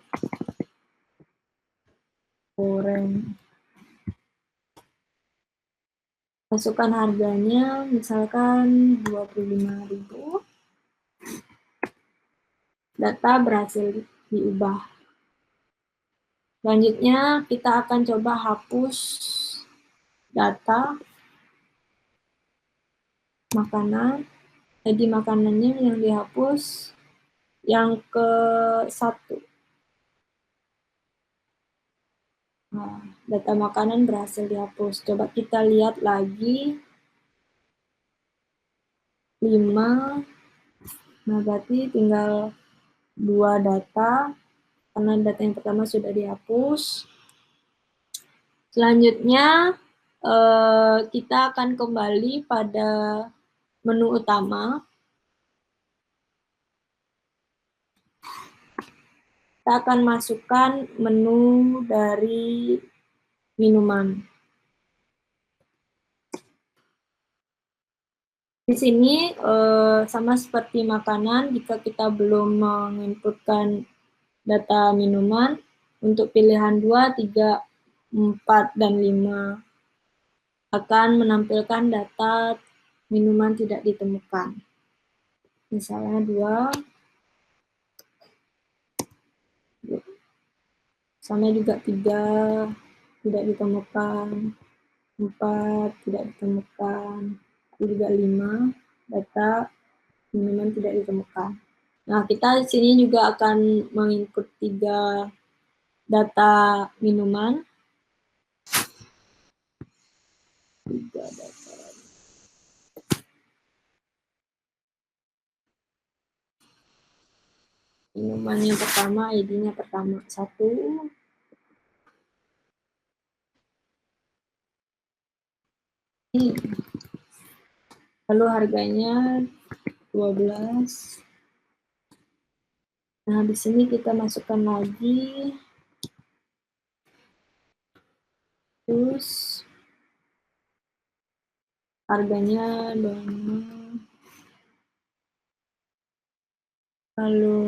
goreng. Masukkan harganya misalkan 25.000. Data berhasil diubah. Selanjutnya kita akan coba hapus data makanan. Jadi makanannya yang dihapus yang ke-1. Nah, data makanan berhasil dihapus. Coba kita lihat lagi. 5. Nah, berarti tinggal 2 data. Karena data yang pertama sudah dihapus. Selanjutnya, kita akan kembali pada menu utama. Kita akan masukkan menu dari minuman. Di sini sama seperti makanan, jika kita belum menginputkan data minuman, untuk pilihan 2, 3, 4, dan 5 akan menampilkan data minuman tidak ditemukan. Misalnya 2, sama juga 3, tidak ditemukan, 4, tidak ditemukan, juga 5, data minuman tidak ditemukan. Nah, kita di sini juga akan menginput 3 data minuman. 3 data. Minuman yang pertama, ID-nya pertama 1. Lalu harganya 12. Nah, di sini kita masukkan lagi. Terus harganya 25. Lalu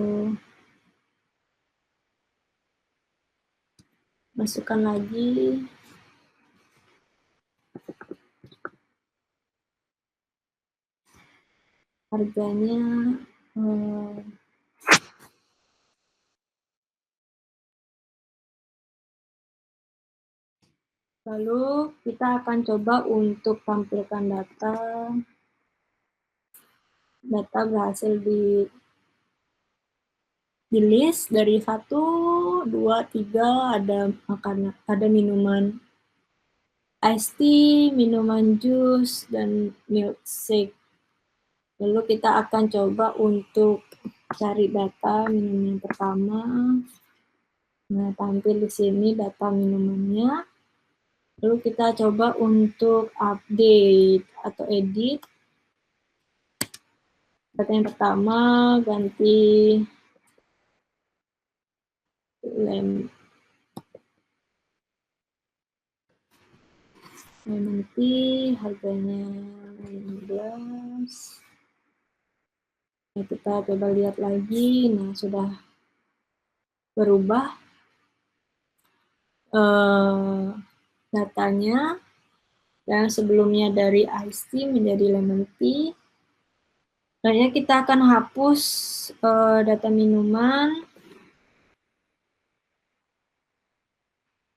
masukkan lagi. Harganya lalu kita akan coba untuk tampilkan data. Data berhasil di list dari 1, 2, 3 ada makanan, ada minuman iced tea, minuman jus, dan milkshake. Lalu kita akan coba untuk cari data minuman yang pertama. Nah, tampil di sini data minumannya. Lalu kita coba untuk update atau edit. Data yang pertama ganti lemon tea, harganya 15. Nah, kita coba lihat lagi. Nah, sudah berubah datanya. Dan sebelumnya dari iced tea menjadi lemon tea. Selanjutnya kita akan hapus data minuman.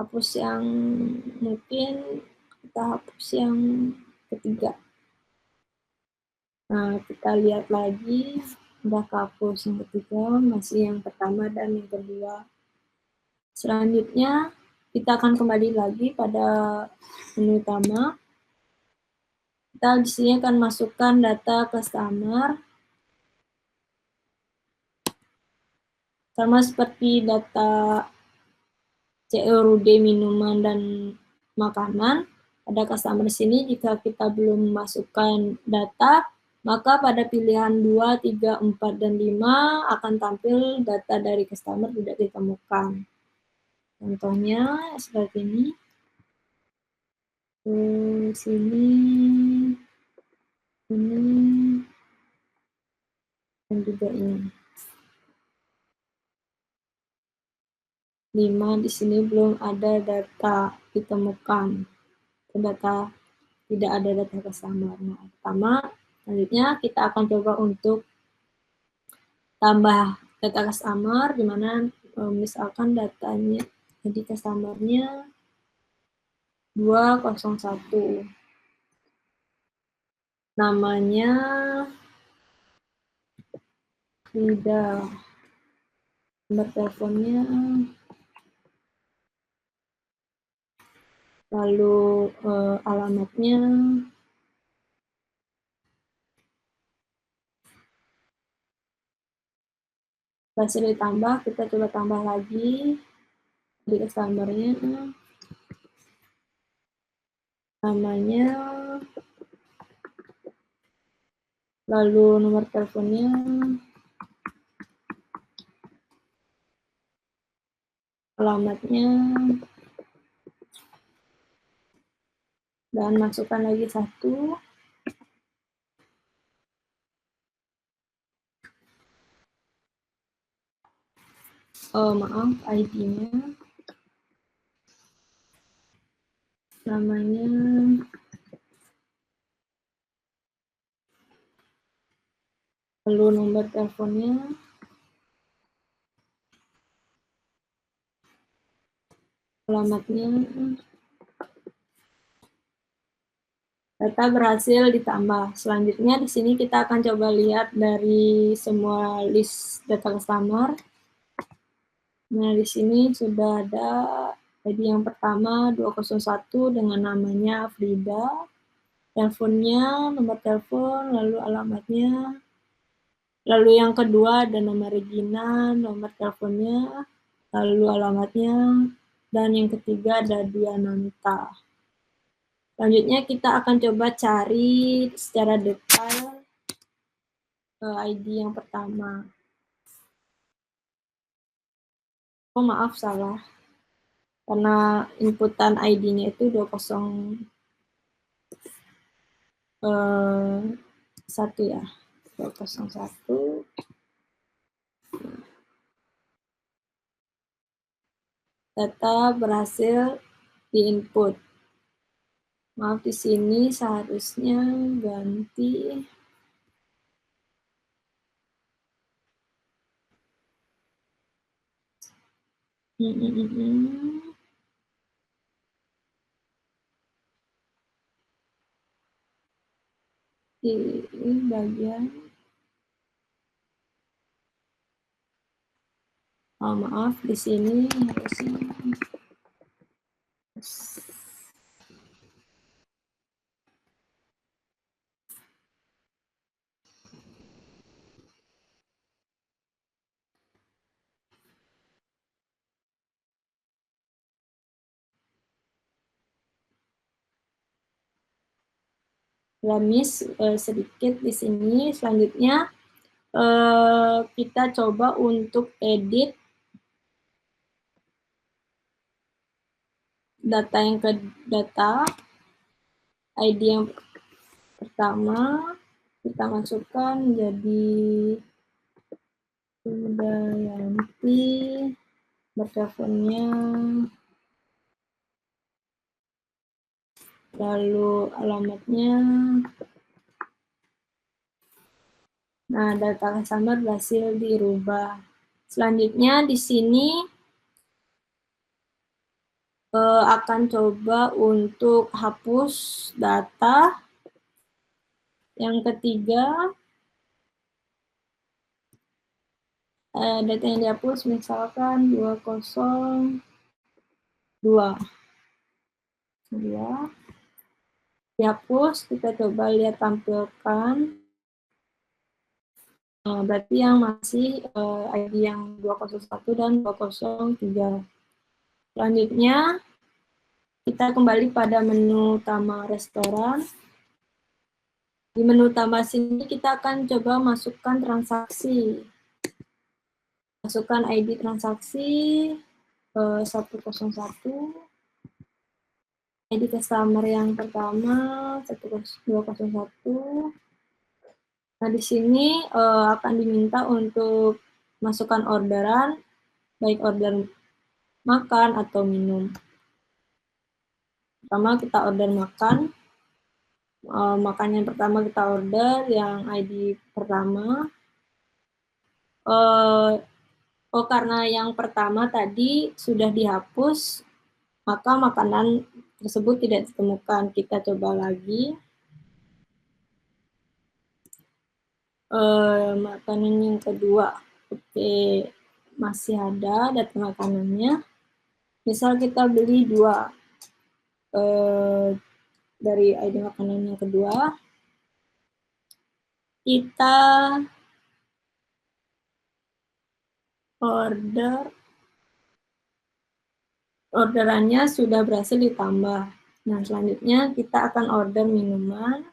Hapus yang mungkin kita hapus yang ketiga. Nah, kita lihat lagi. Udah hapus yang ketiga, masih yang pertama dan yang kedua. Selanjutnya kita akan kembali lagi pada menu utama. Kita di sini akan masukkan data customer. Sama seperti data CRUD minuman dan makanan, pada customer sini jika kita belum memasukkan data, maka pada pilihan 2, 3, 4, dan 5 akan tampil data dari customer tidak ditemukan. Contohnya seperti ini. Sini, ini, dan juga ini. 5 di sini belum ada data ditemukan. Data tidak ada data customer. Nah, pertama, selanjutnya kita akan coba untuk tambah data customer, di mana misalkan datanya, jadi customer-nya 201. Namanya Frida. Nomor teleponnya, lalu alamatnya, hasil ditambah, kita coba tambah lagi di customer-nya, namanya, lalu nomor teleponnya, alamatnya, dan masukkan lagi 1. Maaf, ID-nya, namanya, lalu nomor teleponnya, alamatnya. Data berhasil ditambah. Selanjutnya di sini kita akan coba lihat dari semua list data customer. Nah, di sini sudah ada ID yang pertama 201 dengan namanya Frida. Teleponnya, nomor telepon, lalu alamatnya. Lalu yang kedua ada nama Regina, nomor teleponnya, lalu alamatnya. Dan yang ketiga ada Diananta. Selanjutnya kita akan coba cari secara detail ID yang pertama. Oh maaf, salah. Karena inputan ID-nya itu 201 ya. 201. Data berhasil diinput. Maaf, di sini seharusnya ganti. Di bagian, maaf, di sini harusnya miss sedikit di sini. Selanjutnya kita coba untuk edit data yang ke data ID yang pertama, kita masukkan jadi Sudayanti, berteleponnya, lalu alamatnya. Nah, data customer berhasil dirubah. Selanjutnya di sini akan coba untuk hapus data. Yang ketiga, data yang dihapus misalkan 202. dihapus, kita coba lihat tampilkan. Berarti yang masih ID yang 201 dan 203. Selanjutnya, kita kembali pada menu utama restoran. Di menu utama sini kita akan coba masukkan transaksi. Masukkan ID transaksi 101. ID customer yang pertama 201. Nah, di sini akan diminta untuk masukkan orderan, baik order makan atau minum. Pertama kita order makan. Makan yang pertama kita order, yang ID pertama. Karena yang pertama tadi sudah dihapus, maka makanan tersebut tidak ditemukan. Kita coba lagi. Makanan yang kedua, oke, masih ada data makanannya. Misal kita beli 2 dari ID makanan yang kedua, kita orderannya sudah berhasil ditambah. Nah, selanjutnya kita akan order minuman.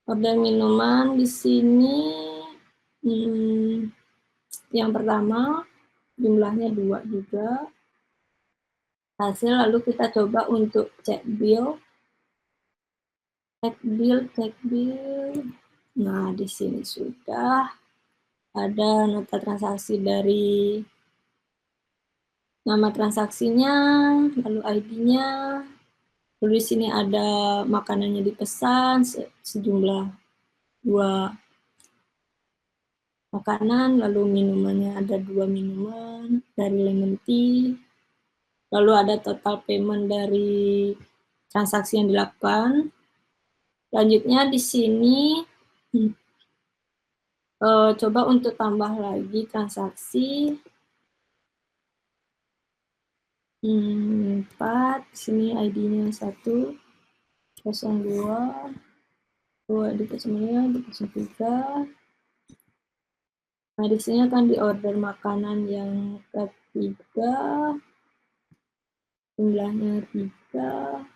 Order minuman di sini yang pertama jumlahnya 2 juga. Hasil, lalu kita coba untuk cek bill. Cek bill. Nah, di sini sudah ada nota transaksi dari nama transaksinya, lalu ID-nya. Lalu di sini ada makanannya dipesan sejumlah 2 makanan, lalu minumannya ada 2 minuman dari lemon tea. Lalu ada total payment dari transaksi yang dilakukan. Selanjutnya di sini coba untuk tambah lagi transaksi 4, di sini ID-nya 102, 2 di 03. Nah, di sini akan diorder makanan yang ketiga, jumlahnya 3.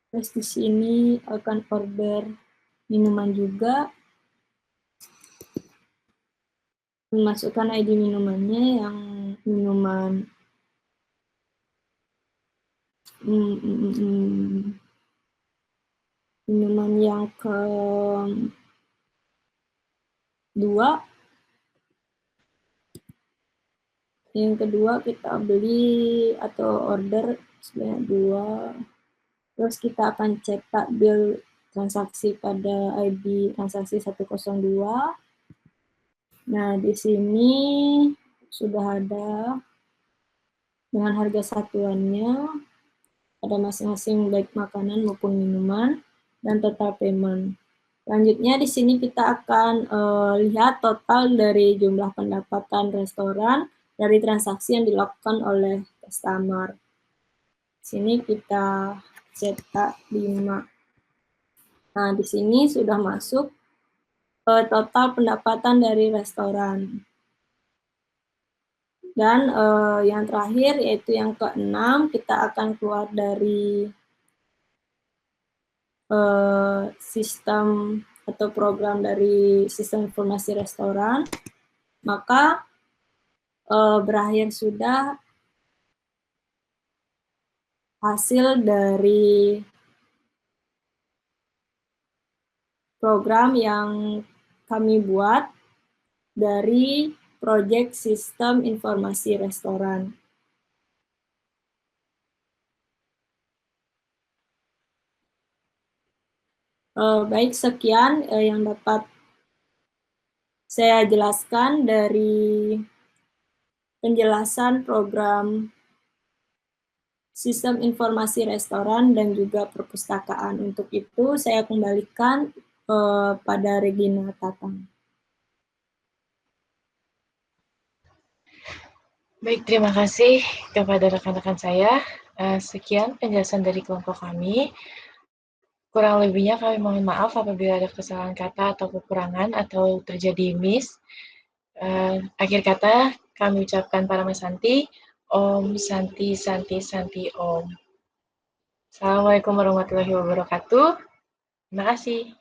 Terus di sini akan order minuman juga. Masukkan ID minumannya yang minuman minuman yang kedua. Yang kedua kita beli atau order sebanyak 2. Terus kita akan cetak bill transaksi pada ID transaksi 102. Nah, di sini sudah ada dengan harga satuannya, ada masing-masing baik makanan maupun minuman, dan total payment. Selanjutnya di sini kita akan lihat total dari jumlah pendapatan restoran dari transaksi yang dilakukan oleh customer. Di sini kita cetak 5. Nah, di sini sudah masuk total pendapatan dari restoran. Dan yang terakhir, yaitu yang ke-6, kita akan keluar dari sistem atau program dari sistem informasi restoran. Maka berakhir sudah hasil dari program yang kami buat dari proyek sistem informasi restoran. Baik, sekian yang dapat saya jelaskan dari penjelasan program sistem informasi restoran dan juga perpustakaan. Untuk itu, saya kembalikan pada Regina Tatang. Baik, terima kasih kepada rekan-rekan saya. Sekian penjelasan dari kelompok kami. Kurang lebihnya kami mohon maaf apabila ada kesalahan kata atau kekurangan atau terjadi miss. Akhir kata kami ucapkan Parama Santi, Om Santi Santi Santi Om. Assalamualaikum warahmatullahi wabarakatuh. Terima kasih.